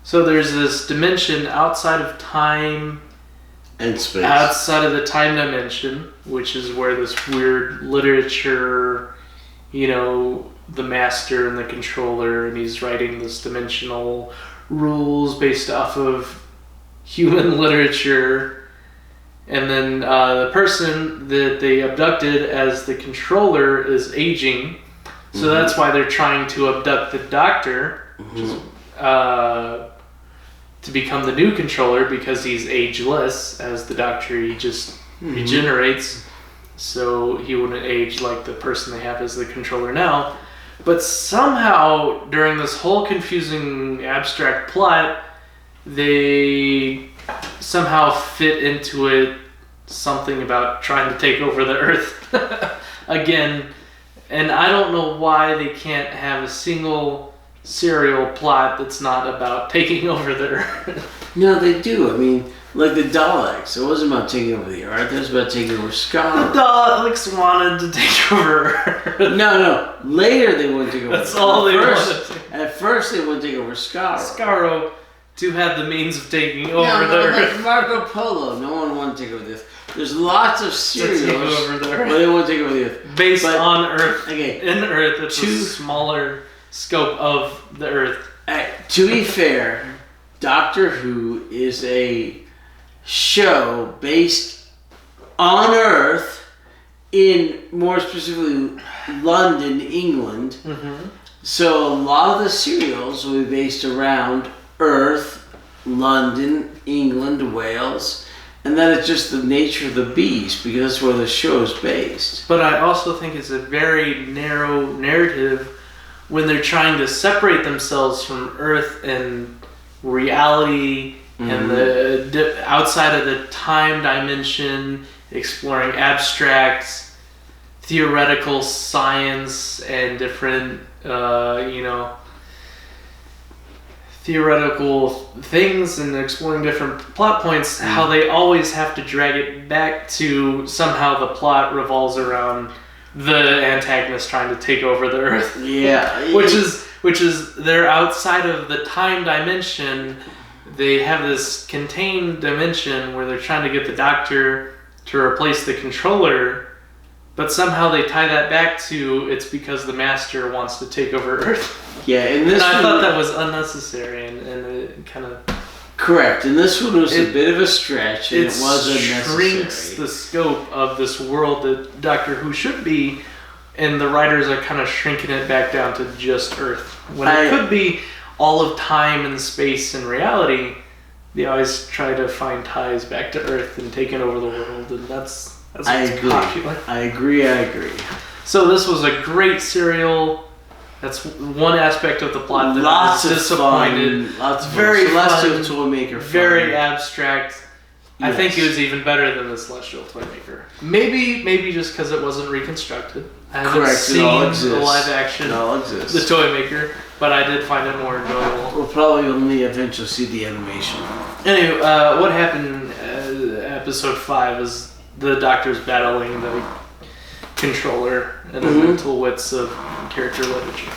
So there's this dimension outside of time and space. Outside of the time dimension, which is where this weird literature, the Master and the controller, and he's writing this dimensional rules based off of human literature. And then the person that they abducted as the controller is aging. So that's why they're trying to abduct the Doctor. To become the new controller, because he's ageless. As the Doctor, he just regenerates, so he wouldn't age like the person they have as the controller now. But somehow, during this whole confusing abstract plot, they somehow fit into it something about trying to take over the Earth again. And I don't know why they can't have a single serial plot that's not about taking over the Earth. No, they do. I mean, like the Daleks. It wasn't about taking over the Earth. It was about taking over Scotland. The Daleks wanted to take over Earth. No. Later they wanted to take over. That's all they wanted. At first they wanted to take over Skaro. Skaro to have the means of taking over the Earth. Like Marco Polo. No one wanted to take over the Earth. There's lots of serials where they want to take over the Earth. Based on Earth. Okay. In Earth, it's a smaller scope of the Earth. To be fair, Doctor Who is a show based on Earth, in more specifically London, England. So a lot of the serials will be based around Earth, London, England, Wales, and then it's just the nature of the beast, because that's where the show is based. But I also think it's a very narrow narrative when they're trying to separate themselves from Earth and reality and the outside of the time dimension, exploring abstract, theoretical science and different, theoretical things, and exploring different plot points, how they always have to drag it back to somehow the plot revolves around the antagonist trying to take over the Earth. Yeah. which is they're outside of the time dimension. They have this contained dimension where they're trying to get the Doctor to replace the controller, but somehow they tie that back to it's because the Master wants to take over Earth. Yeah, and I thought that was unnecessary and it kind of... Correct, and this one was a bit of a stretch, and it was unnecessary. It shrinks the scope of this world that Doctor Who should be and the writers are kind of shrinking it back down to just Earth. When it could be all of time and space and reality, they always try to find ties back to Earth and taking over the world, and that's what's popular. I agree. So this was a great serial. That's one aspect of the plot that I was disappointed. Lots of very Celestial fun, Toymaker. very abstract. Yes. I think it was even better than the Celestial Toymaker. Maybe just because it wasn't reconstructed. I haven't seen the live action, the Toymaker, but I did find it more enjoyable. We'll probably only eventually see the animation. Anyway, what happened in episode 5 is the Doctor's battling the controller and the mental wits of character literature.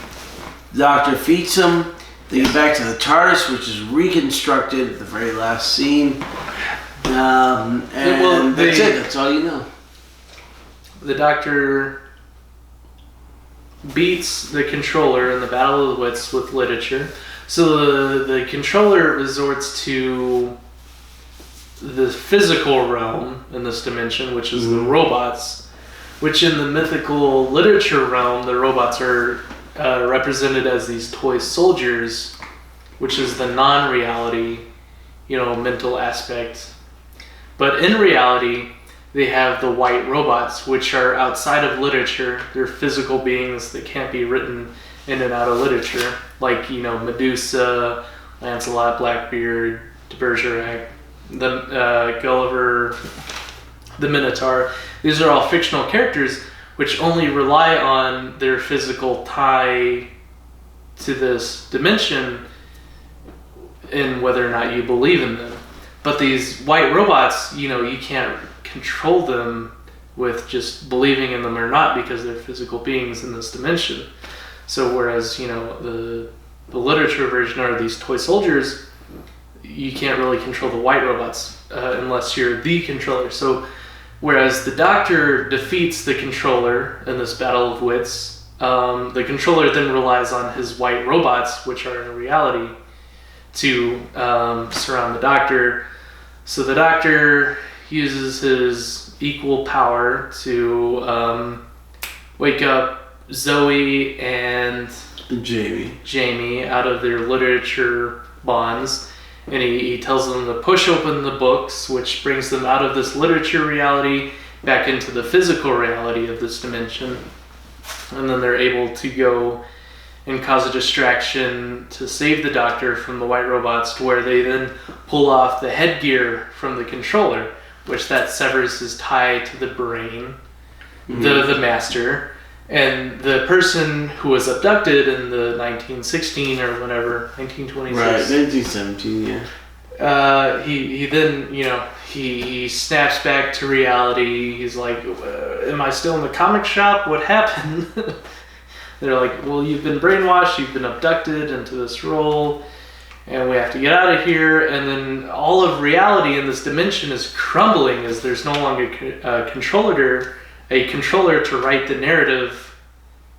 The Doctor defeats him. They get back to the TARDIS, which is reconstructed at the very last scene. And that's it. That's all you know. The Doctor beats the controller in the Battle of the Wits with literature. So the controller resorts to the physical realm in this dimension, which is the robots, which in the mythical literature realm, the robots are represented as these toy soldiers, which is the non-reality, mental aspect. But in reality, they have the white robots, which are outside of literature. They're physical beings that can't be written in and out of literature, like, Medusa, Lancelot, Blackbeard, de Bergerac, the Gulliver, the Minotaur. These are all fictional characters which only rely on their physical tie to this dimension in whether or not you believe in them. But these white robots, you can't control them with just believing in them or not, because they're physical beings in this dimension. So whereas, the literature version are these toy soldiers, you can't really control the white robots unless you're the controller. So whereas the Doctor defeats the controller in this Battle of Wits, the controller then relies on his white robots, which are in reality, to surround the Doctor. So the Doctor uses his equal power to wake up Zoe and Jamie out of their literature bonds, and he tells them to push open the books, which brings them out of this literature reality back into the physical reality of this dimension. And then they're able to go and cause a distraction to save the Doctor from the white robots, to where they then pull off the headgear from the controller, which that severs his tie to the brain, the master. And the person who was abducted in the 1916 or whatever, 1926. Right, 1917, yeah. He then, he snaps back to reality. He's like, am I still in the comic shop? What happened? They're like, well, you've been brainwashed, you've been abducted into this role, and we have to get out of here. And then all of reality in this dimension is crumbling, as there's no longer a controller to write the narrative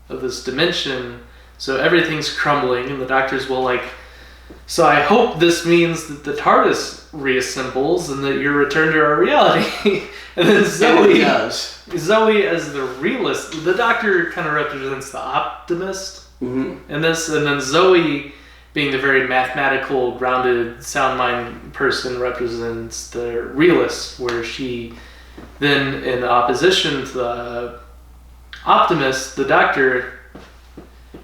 of this dimension. So everything's crumbling, and the Doctor's so I hope this means that the TARDIS reassembles and that you're returned to our reality. And then Zoe as the realist, the Doctor kind of represents the optimist in this, and then Zoe, being the very mathematical, grounded, sound mind person, represents the realist, where she then, in opposition to the optimist, the Doctor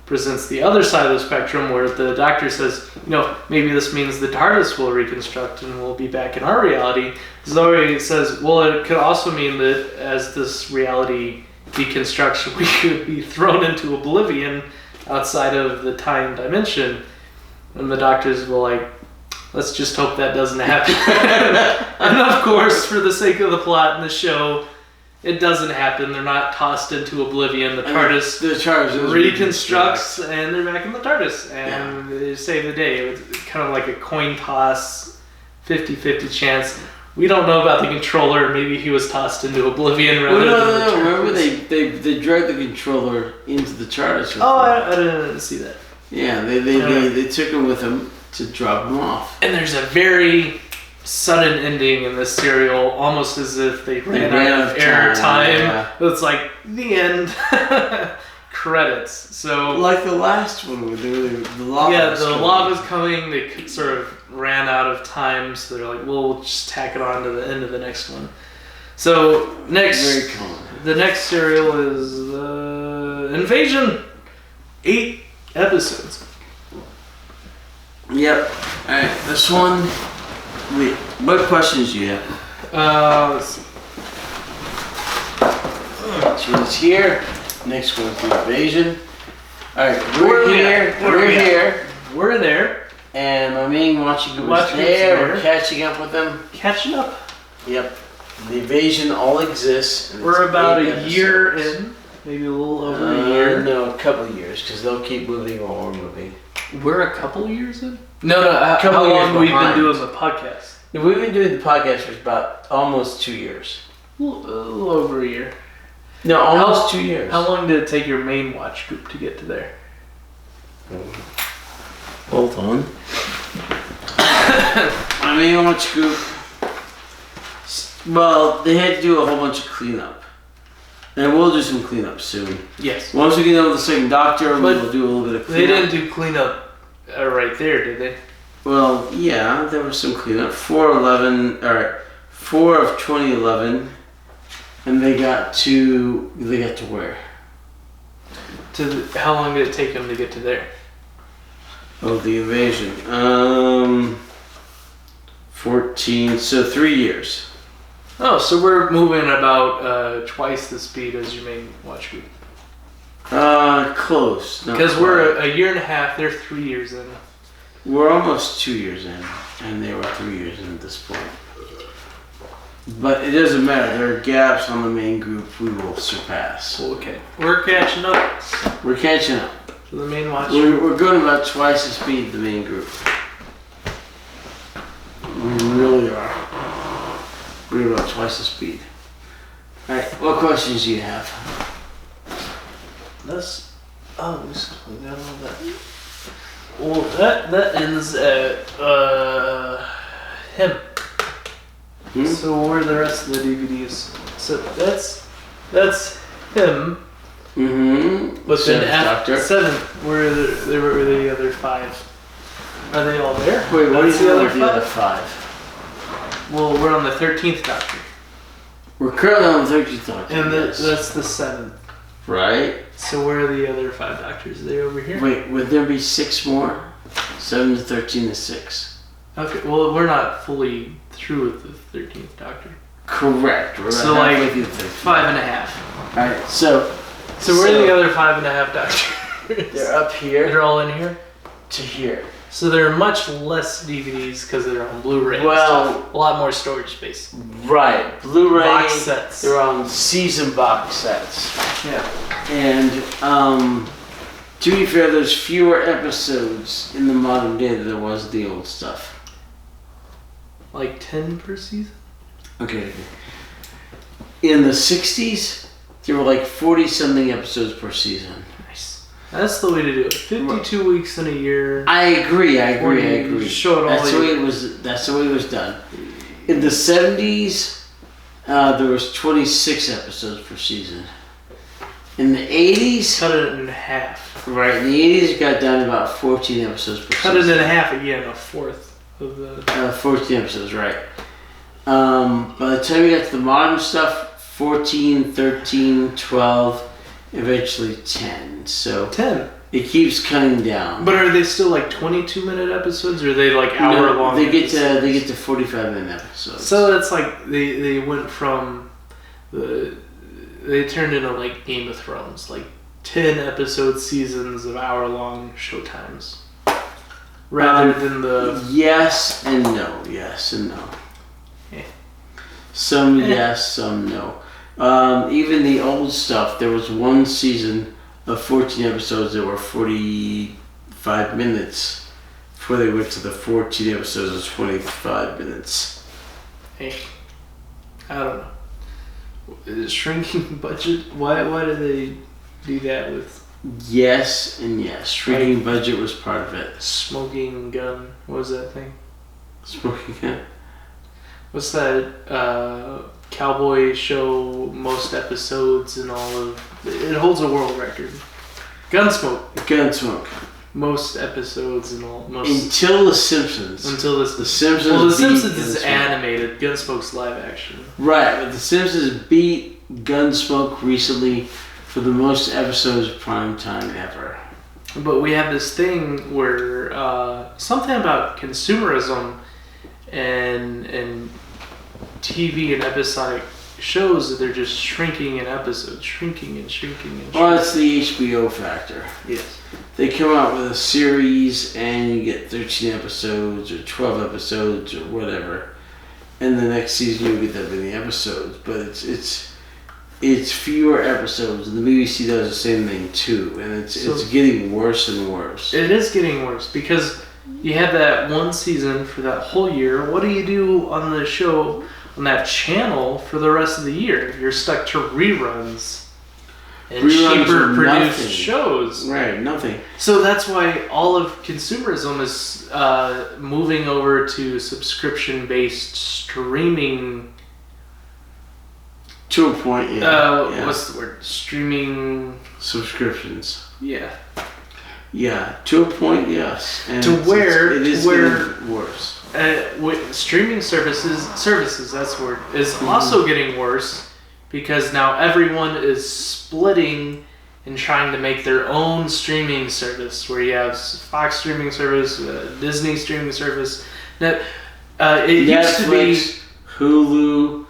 presents the other side of the spectrum, where the Doctor says, maybe this means the TARDIS will reconstruct and we'll be back in our reality. Zoe says, well, it could also mean that as this reality deconstructs, we could be thrown into oblivion outside of the time dimension. And the Doctor's let's just hope that doesn't happen. And of course, for the sake of the plot in the show, it doesn't happen. They're not tossed into oblivion. The TARDIS reconstructs, and they're back in the TARDIS, and they save the day. It's kind of like a coin toss, 50-50 chance. We don't know about the controller. Maybe he was tossed into oblivion rather than the TARDIS. Remember they dragged the controller into the TARDIS. I didn't see that. Yeah, they took him with them to drop him off. And there's a very sudden ending in this serial, almost as if they ran out of air time. Yeah. It's like the end. Credits. So like the last one, the lava. Yeah, the lava's coming. They sort of ran out of time, so they're like, "Well, we'll just tack it on to the end of the next one." So Very common. the next serial is Invasion. 8 episodes. Yep. All right. This one. Wait. What questions do you have? Let's see. So it's here. Next one is the Invasion. Alright, We're we're here. We're there. And my main watching group is there. We're catching up with them. Catching up. Yep. The Invasion all exists. We're about a year in. Maybe a little over a year. No, a couple of years, because they'll keep moving while we're moving. We're a couple of years in? No, Couple how years long have we been behind. doing the podcast? We've been doing the podcast for about almost 2 years. A little over a year. No, almost 2 years. How long did it take your main watch group to get to there? Hold on. My main watch group. Well, they had to do a whole bunch of cleanup. And we'll do some cleanup soon. Yes. Once we get over the second Doctor, But we'll do a little bit of They cleanup. didn't do cleanup right there, did they? Well, yeah, there was some cleanup. 4 of 2011. And they got to where? How long did it take them to get to there? Oh, the Invasion. 14, so 3 years. Oh, so we're moving about twice the speed as your main watch group. Close. Because we're a year and a half, they're 3 years in. We're almost 2 years in, and they were 3 years in at this point. But it doesn't matter. There are gaps on the main group we will surpass. Okay. We're catching up We're catching up. to the main watch group. We're going about twice the speed of the main group. We really are. We're about twice the speed. Alright, what questions do you have? We still got all that. Well, that ends at him. So where are the rest of the DVDs? So that's him. Mm-hmm. But then Doctor. after 7, where were the other 5? Are they all there? Wait, what That's is the other 5? Well, we're on the 13th Doctor, We're currently on the 13th Doctor. and yes. that's the 7th. Right? So where are the other 5 Doctors? Are they over here? Wait, would there be 6 more? 7 to 13 to 6. Okay. Well, we're not fully through with the 13th Doctor. Correct. We're So about like halfway through the 13th. 5.5. Alright, so Where are the other 5.5 Doctors? they're up here They're all in here. to here. So there are much less DVDs because they're on Blu-ray. and Well- stuff. A lot more storage space. Right. Blu-ray. Box sets. They're on season box sets. Yeah. And to be fair, there's fewer episodes in the modern day than there was the old stuff. Like 10 per season? Okay. In the 60s, there were like 40-something episodes per season. Nice. That's the way to do it. 52 weeks in a year. I agree. Show it all That's the way it was. That's the way it was done. In the 70s, there was 26 episodes per season. In the 80s, Cut it in half. right? In the 80s, it got down to about 14 episodes per Cut it season. in half again, a fourth of the... 14 episodes, right? By the time we got to the modern stuff, 14, 13, 12, eventually 10. So 10. it keeps cutting down. But are they still like 22-minute episodes, or are they like hour-long? They get to 45-minute episodes. So that's like they went from they turned into like Game of Thrones, like 10 episode seasons of hour-long showtimes, rather than the yes and no. Yes and no. Eh. Some yes, some no. Even the old stuff, there was one season of 14 episodes that were 45 minutes before they went to the 14 episodes of 25 minutes. Hey, I don't know. Shrinking budget. Why do they do that with Yes and yes. Shrinking budget was part of it. smoking gun? What was that thing? Smoking gun. what's that cowboy show? Most episodes in all of it holds a world record. Gunsmoke. Most episodes in all. Until The Simpsons. The Simpsons. Well, The Simpsons is animated. Gunsmoke's live action. Right, but The Simpsons beat Gunsmoke recently for the most episodes of prime time ever. But we have this thing where something about consumerism and TV and episodic shows that they're just shrinking in episodes, shrinking. Well, it's the HBO factor. Yes. They come out with a series and you get 13 episodes or 12 episodes or whatever, and the next season you'll get that many episodes. But it's fewer episodes, and the BBC does the same thing too, and it's getting worse and worse. It is getting worse because you have that one season for that whole year. What do you do on the show on that channel for the rest of the year? You're stuck to reruns. And cheaper produced shows. Right, nothing. So that's why all of consumerism is moving over to subscription-based streaming. To a point, yeah. What's the word? Streaming... Subscriptions. Yeah. Yeah, to a point, yes. And it is getting worse. With streaming services, that's the word, is also getting worse. Because now everyone is splitting and trying to make their own streaming service, where you have Fox streaming service, Disney streaming service. Now, it used to be Hulu,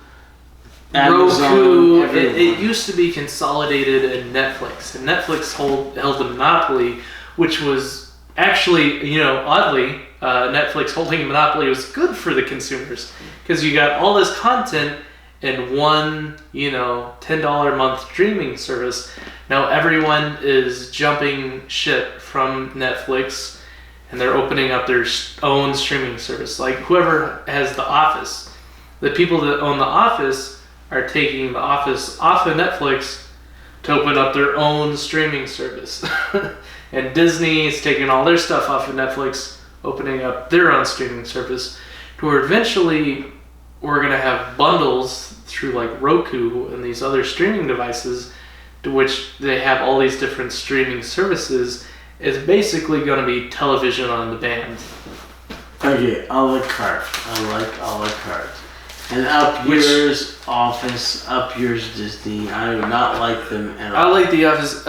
Amazon, Roku. It used to be consolidated in Netflix, and Netflix held a monopoly, which was actually, oddly, Netflix holding a monopoly was good for the consumers because you got all this content. In one, $10 a month streaming service. Now everyone is jumping ship from Netflix and they're opening up their own streaming service. Like whoever has The Office. The people that own The Office are taking The Office off of Netflix to open up their own streaming service. And Disney is taking all their stuff off of Netflix, opening up their own streaming service, to where eventually we're going to have bundles through like Roku and these other streaming devices to which they have all these different streaming services. It's basically going to be television on demand. Okay, a la carte. I like a la carte. And up yours Office, up yours Disney. I do not like them at all. I like The Office.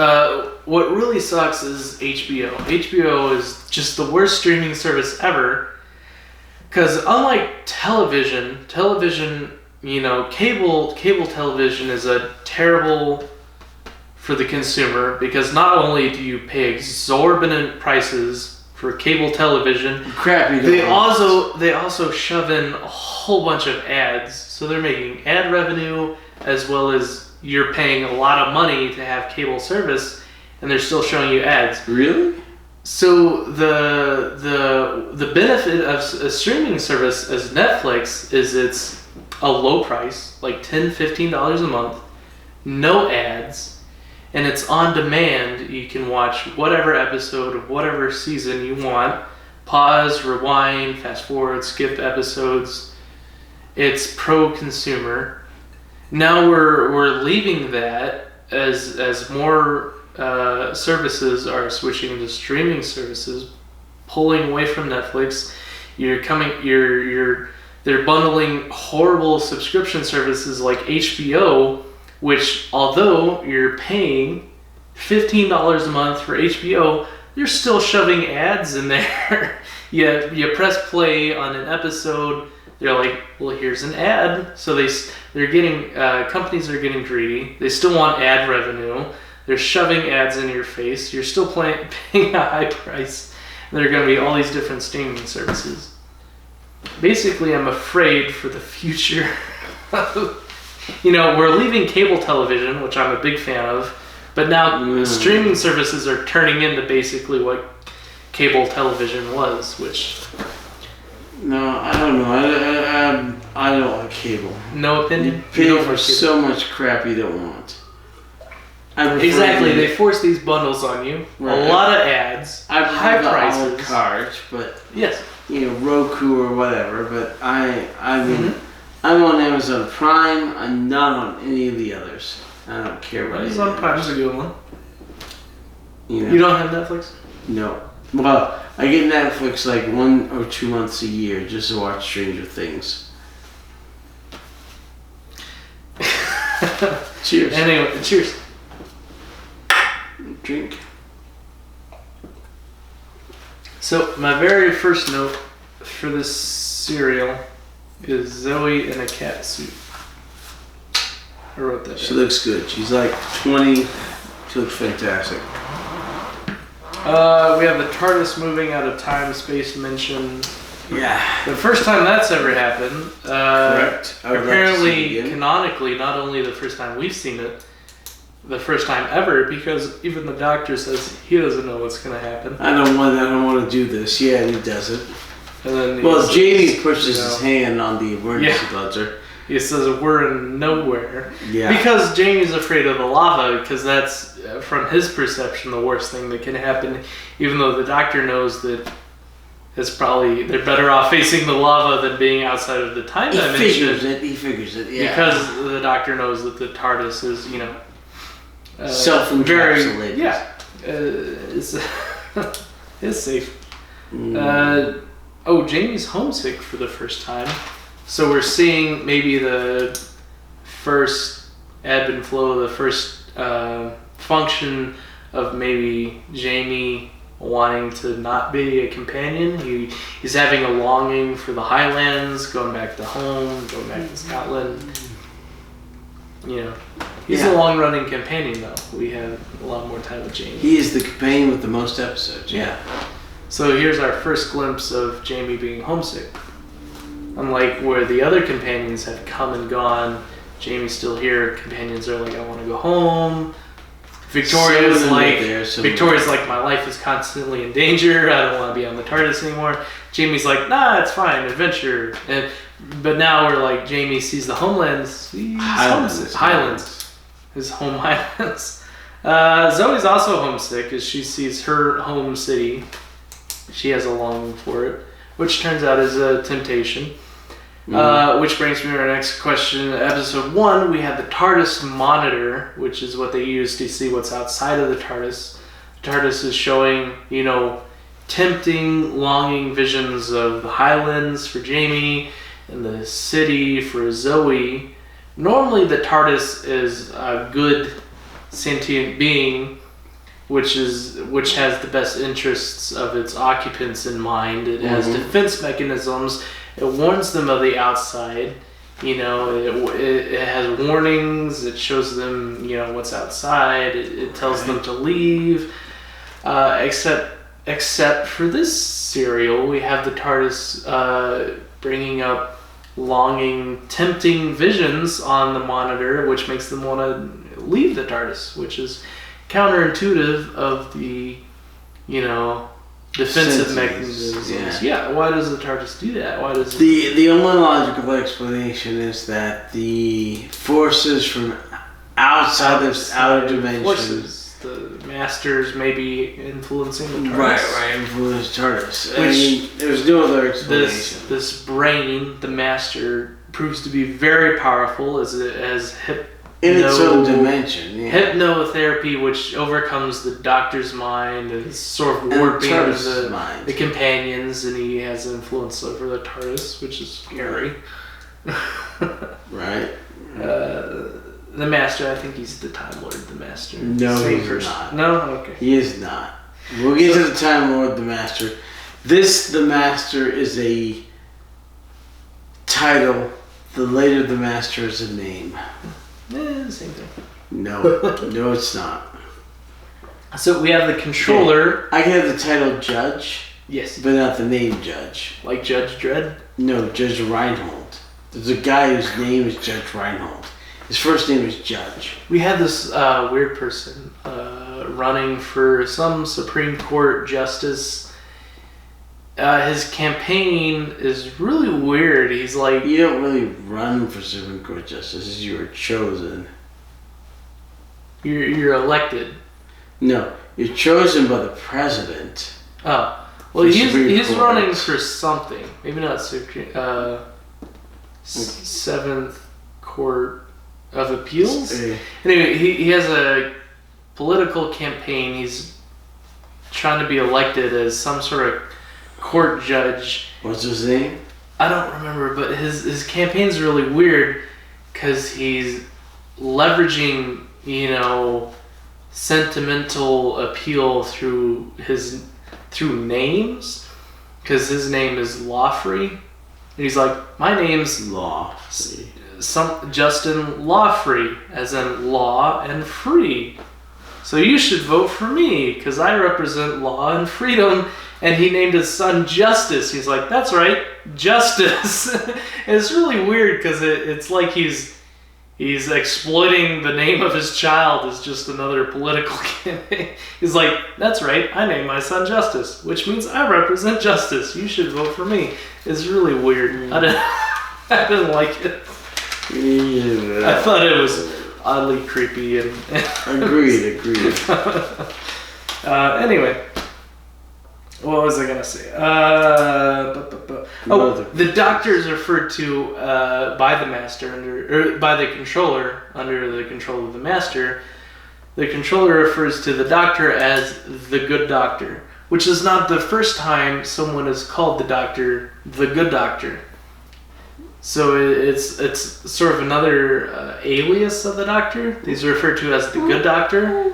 What really sucks is HBO. HBO is just the worst streaming service ever. Because unlike television, cable television is a terrible for the consumer because not only do you pay exorbitant prices for cable television, they also shove in a whole bunch of ads. So they're making ad revenue as well as you're paying a lot of money to have cable service, and they're still showing you ads. Really? So the benefit of a streaming service as Netflix is it's a low price, like $10, $15 a month, no ads, and it's on demand. You can watch whatever episode of whatever season you want, pause, rewind, fast forward, skip episodes. It's pro-consumer. Now we're leaving that as more services are switching to streaming services, pulling away from Netflix. They're bundling horrible subscription services like HBO, which although you're paying $15 a month for HBO, they're still shoving ads in there. You press play on an episode, they're like, well, here's an ad. So they're getting companies are getting greedy. They still want ad revenue. They're shoving ads in your face. You're still paying a high price. And there are going to be all these different streaming services. Basically, I'm afraid for the future. We're leaving cable television, which I'm a big fan of, but now streaming services are turning into basically what cable television was, which... No, I don't know. I don't like cable. No opinion? You pay for so much crap you don't want. Exactly, they force these bundles on you. Right. A lot of ads, high prices. A la carte, but yes, Roku or whatever. But I mean, I'm on Amazon Prime. I'm not on any of the others. I don't care about Amazon Prime's a good one. You know? You don't have Netflix? No. Well, I get Netflix like 1 or 2 months a year just to watch Stranger Things. Cheers. Anyway, cheers. Drink. So, my very first note for this cereal is Zoe in a cat suit. I wrote that She down. looks good. She's like 20. She looks fantastic. We have the TARDIS moving out of time, space dimension. Yeah. The first time that's ever happened. Correct. I would like to see it Apparently, again. canonically, not only the first time we've seen it, the first time ever, because even the Doctor says he doesn't know what's going to happen. I don't want to do this. Yeah, and he does it. And then Well, he Jamie says, pushes you know, his hand on the emergency Yeah. buzzer. He says we're in nowhere. Yeah. Because Jamie's afraid of the lava, because that's, from his perception, the worst thing that can happen. Even though the Doctor knows that it's probably, they're better off facing the lava than being outside of the time dimension. He figures it, yeah. Because the Doctor knows that the TARDIS is, self-encapsulated. Yeah. It's, it's safe. Jamie's homesick for the first time. So we're seeing maybe the first ebb and flow, the first function of maybe Jamie wanting to not be a companion. He's having a longing for the Highlands, going back to home, going back to Scotland. He's a long-running companion, though. We have a lot more time with Jamie. He is the companion with the most episodes, yeah. So here's our first glimpse of Jamie being homesick. Unlike where the other companions have come and gone, Jamie's still here. Companions are like, I want to go home. Victoria's like, my life is constantly in danger. I don't want to be on the TARDIS anymore. Jamie's like, nah, it's fine, adventure. But now we're like, Jamie sees the homelands. Highlands. His home Highlands. Zoe's also homesick as she sees her home city. She has a longing for it, which turns out is a temptation. Which brings me to our next question. Episode 1, we had the TARDIS monitor, which is what they use to see what's outside of the TARDIS. The TARDIS is showing, tempting, longing visions of the Highlands for Jamie and the city for Zoe. Normally, the TARDIS is a good sentient being, which has the best interests of its occupants in mind. It has defense mechanisms. It warns them of the outside. It has warnings. It shows them, what's outside. It tells them to leave. Except for this serial, we have the TARDIS bringing up longing, tempting visions on the monitor, which makes them want to leave the TARDIS, which is counterintuitive of the, defensive mechanisms. Yeah. Why does the TARDIS do that? Why does the only logical explanation is that the forces from outside of outer dimensions, forces, the masters may be influencing the TARDIS. Right, influence TARDIS. There's no other explanation. This brain, the master, proves to be very powerful as in its own dimension, hypnotherapy, which overcomes the Doctor's mind and is sort of warping the companions, and he has influence over the TARDIS, which is scary. Right. The Master, I think he's the Time Lord, the Master. No, he's not. No? Okay. He is not. We'll get to the Time Lord, the Master. The Master, is a title. The later the Master is a name. Same thing. No, it's not. So we have the controller. I can have the title Judge. Yes. But not the name Judge. Like Judge Dredd? No, Judge Reinhold. There's a guy whose name is Judge Reinhold. His first name is Judge. We had this weird person running for some Supreme Court justice. His campaign is really weird. He's like... You don't really run for Supreme Court justice. You are chosen. You're elected. No, you're chosen by the president. Oh. Well, he's running for something. Maybe not Supreme Seventh Court of Appeals. Yeah. Anyway, he has a political campaign. He's trying to be elected as some sort of court judge. What's his name? I don't remember, but his campaign's really weird because he's leveraging, sentimental appeal through names, because his name is Lawfree, and he's like, my name's Lawfree. Justin Lawfree, as in law and free. So you should vote for me because I represent law and freedom. And he named his son Justice. He's like, that's right, Justice. And it's really weird because it's like he's exploiting the name of his child as just another political campaign. He's like, that's right, I named my son Justice, which means I represent justice. You should vote for me. It's really weird. I didn't like it. Yeah. I thought it was oddly creepy and Agreed. Anyway, what was I gonna say? The doctor is referred to by the master by the controller under the control of the master. The controller refers to the doctor as the good doctor, which is not the first time someone has called the doctor the good doctor. So it's sort of another alias of the doctor. He's referred to as the good doctor,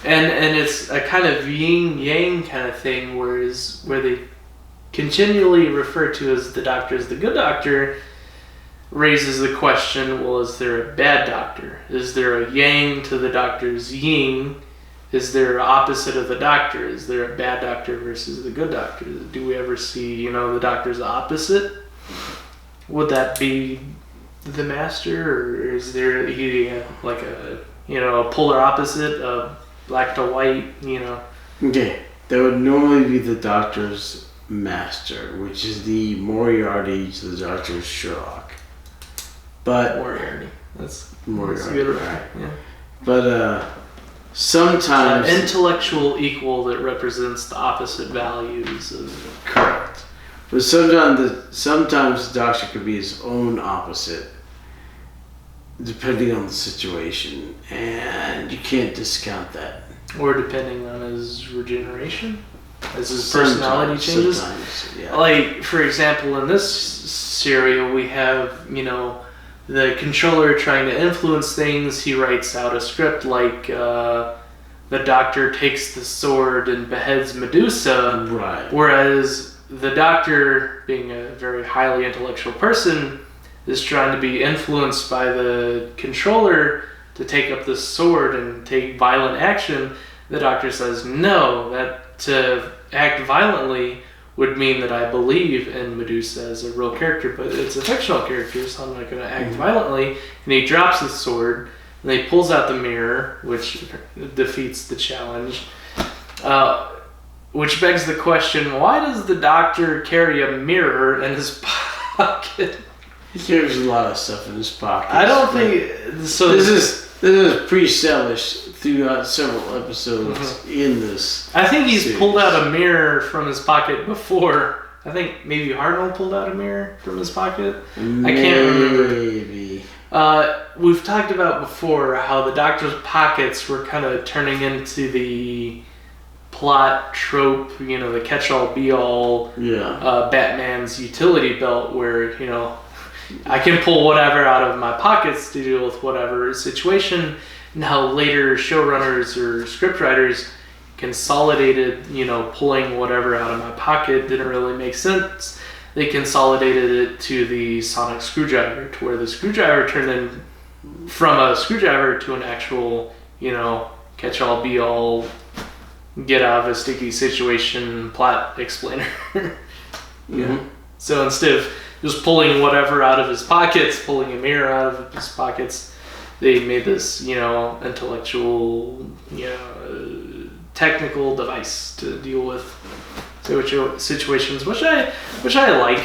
and it's a kind of yin yang kind of thing, where they continually refer to as the doctor as the good doctor raises the question: well, is there a bad doctor? Is there a yang to the doctor's yin? Is there an opposite of the doctor? Is there a bad doctor versus the good doctor? Do we ever see the doctor's opposite? Would that be the master, or is there like a polar opposite of black to white? Okay, that would normally be the doctor's master, which is the Moriarty to the doctor's Sherlock. But Moriarty. That's Moriarty. good. Right. Yeah. But sometimes intellectual equal that represents the opposite values of. Correct. But sometimes the doctor could be his own opposite, depending on the situation, and you can't discount that. Or depending on his regeneration, as his personality changes. Sometimes, yeah. Like, for example, in this serial, we have, the controller trying to influence things. He writes out a script like, the doctor takes the sword and beheads Medusa. Right. Whereas the doctor, being a very highly intellectual person, is trying to be influenced by the controller to take up the sword and take violent action. The doctor says, no, that to act violently would mean that I believe in Medusa as a real character, but it's a fictional character, so I'm not going to act violently. And he drops the sword, and he pulls out the mirror, which defeats the challenge. Which begs the question, why does the doctor carry a mirror in his pocket? He carries a lot of stuff in his pocket. I don't think so. This is pre-established throughout several episodes in this. I think he's series. pulled out a mirror from his pocket before. I think maybe Hartnell pulled out a mirror from his pocket. I can't remember. Maybe. We've talked about before how the doctor's pockets were kind of turning into the plot trope, the catch-all be-all Batman's utility belt, where I can pull whatever out of my pockets to deal with whatever situation. And how later showrunners or scriptwriters consolidated, pulling whatever out of my pocket didn't really make sense. They consolidated it to the sonic screwdriver, to where the screwdriver turned in from a screwdriver to an actual, catch-all be-all, get out of a sticky situation plot explainer. So instead of just pulling whatever out of his pockets, pulling a mirror out of his pockets, they made this, intellectual, technical device to deal with situations, which I like.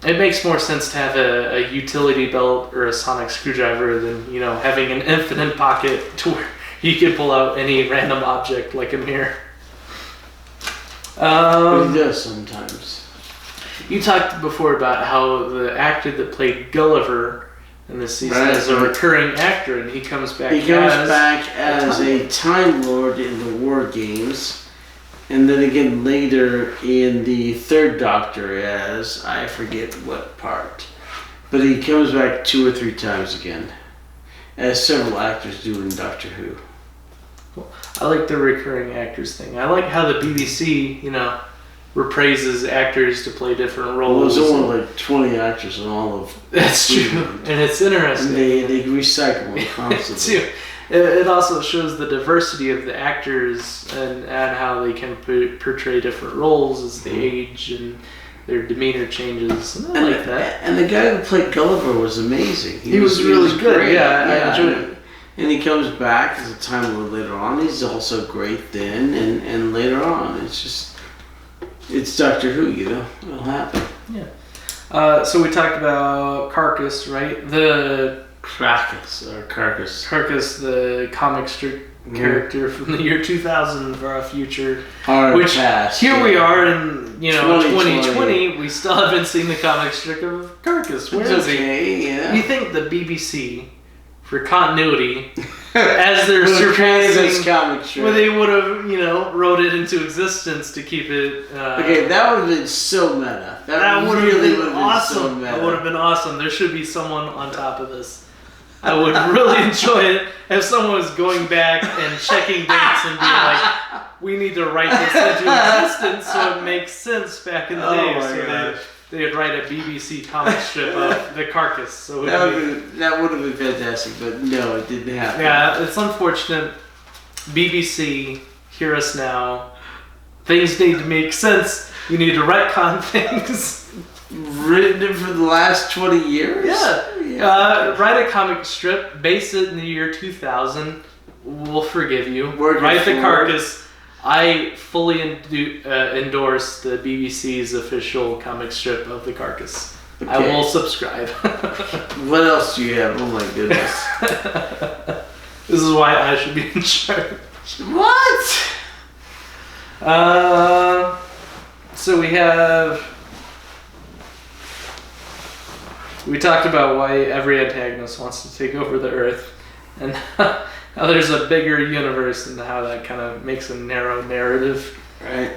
It makes more sense to have a utility belt or a sonic screwdriver than, having an infinite pocket to where you can pull out any random object like a mirror. But he does sometimes. You talked before about how the actor that played Gulliver in this season is a recurring actor, and he comes back. He comes back as a Time Lord in the War Games, and then again later in the Third Doctor as I forget what part, but he comes back 2 or 3 times again, as several actors do in Doctor Who. I like the recurring actors thing. I like how the BBC, repraises actors to play different roles. Well, there's only like 20 actors in all of. That's true, and it's interesting. And they recycle them constantly. It also shows the diversity of the actors and how they can portray different roles as they age and their demeanor changes. And I like that. And the guy who played Gulliver was amazing. He was really good. Great. Yeah, I enjoyed it. And he comes back as a Time Lord later on. He's also great then and later on. It's Doctor Who, It'll happen. Yeah. So we talked about Carcass, right? The Carcass, the comic strip character from the year 2000 for our future. Past, here we are in 2020. We still haven't seen the comic strip of Carcass. Where is he? Yeah. You think the BBC, for continuity, as they're surpassing comic strip, well, they would have wrote it into existence to keep it. Okay, that would have been so meta. That would have been awesome. So meta. That would have been awesome. There should be someone on top of this. I would really enjoy it if someone was going back and checking dates and being like, we need to write this into existence so it makes sense back in the day. So they would write a BBC comic strip of the Carcass. So that would have been fantastic, but no, it didn't happen. Yeah, it's unfortunate. BBC, hear us now. Things need to make sense. You need to retcon things. Written it for the last 20 years? Yeah. Write a comic strip, base it in the year 2000. We'll forgive you. Write the Carcass. I fully endorse the BBC's official comic strip of the Carcass. Okay. I will subscribe. What else do you have? Oh my goodness. This is why I should be in charge. What? So we talked about why every antagonist wants to take over the Earth, and how there's a bigger universe, and how that kind of makes a narrow narrative. Right.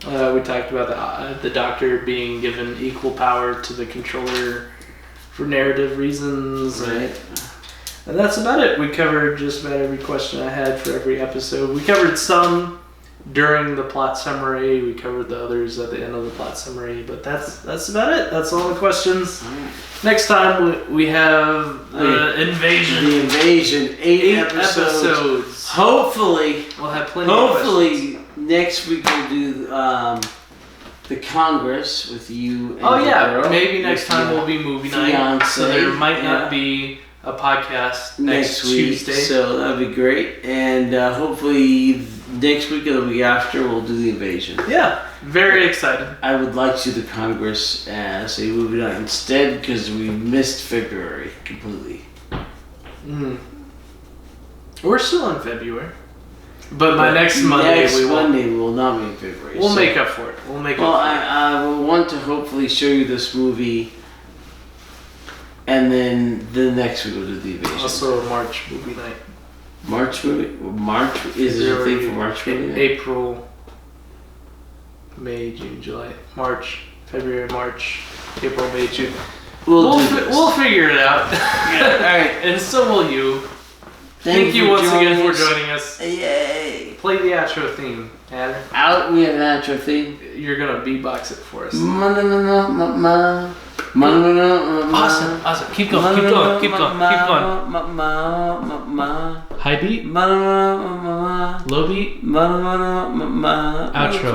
We talked about the Doctor being given equal power to the Controller for narrative reasons. Right. And that's about it. We covered just about every question I had for every episode. We covered some during the plot summary. We covered the others at the end of the plot summary. But that's about it. That's all the questions. Right. Next time we have the invasion. The invasion. 8 episodes. Hopefully. We'll have plenty of questions. Next week we'll do the Congress with you and girl. Maybe next time will be movie night. So there might not be a podcast next week, Tuesday. So that'll be great. And hopefully next week or the week after we'll do the invasion. Yeah, very excited. I would like to do the Congress as a movie night instead because we missed February completely. We're still in February. But next Monday we will not be in February. We'll make up for it. I will want to hopefully show you this movie. And then the next week we'll do the invasion. Also a March movie night. March movie? March? Is there a thing for March movie night? April, May, June, July. March, February, March, April, May, June. We'll figure it out. Yeah, alright. And so will you. Thank you once again for joining us. Yay! Play the outro theme, Adam. We have an outro theme. You're gonna beatbox it for us. Awesome. Keep going. High beat. Low beat. Outro.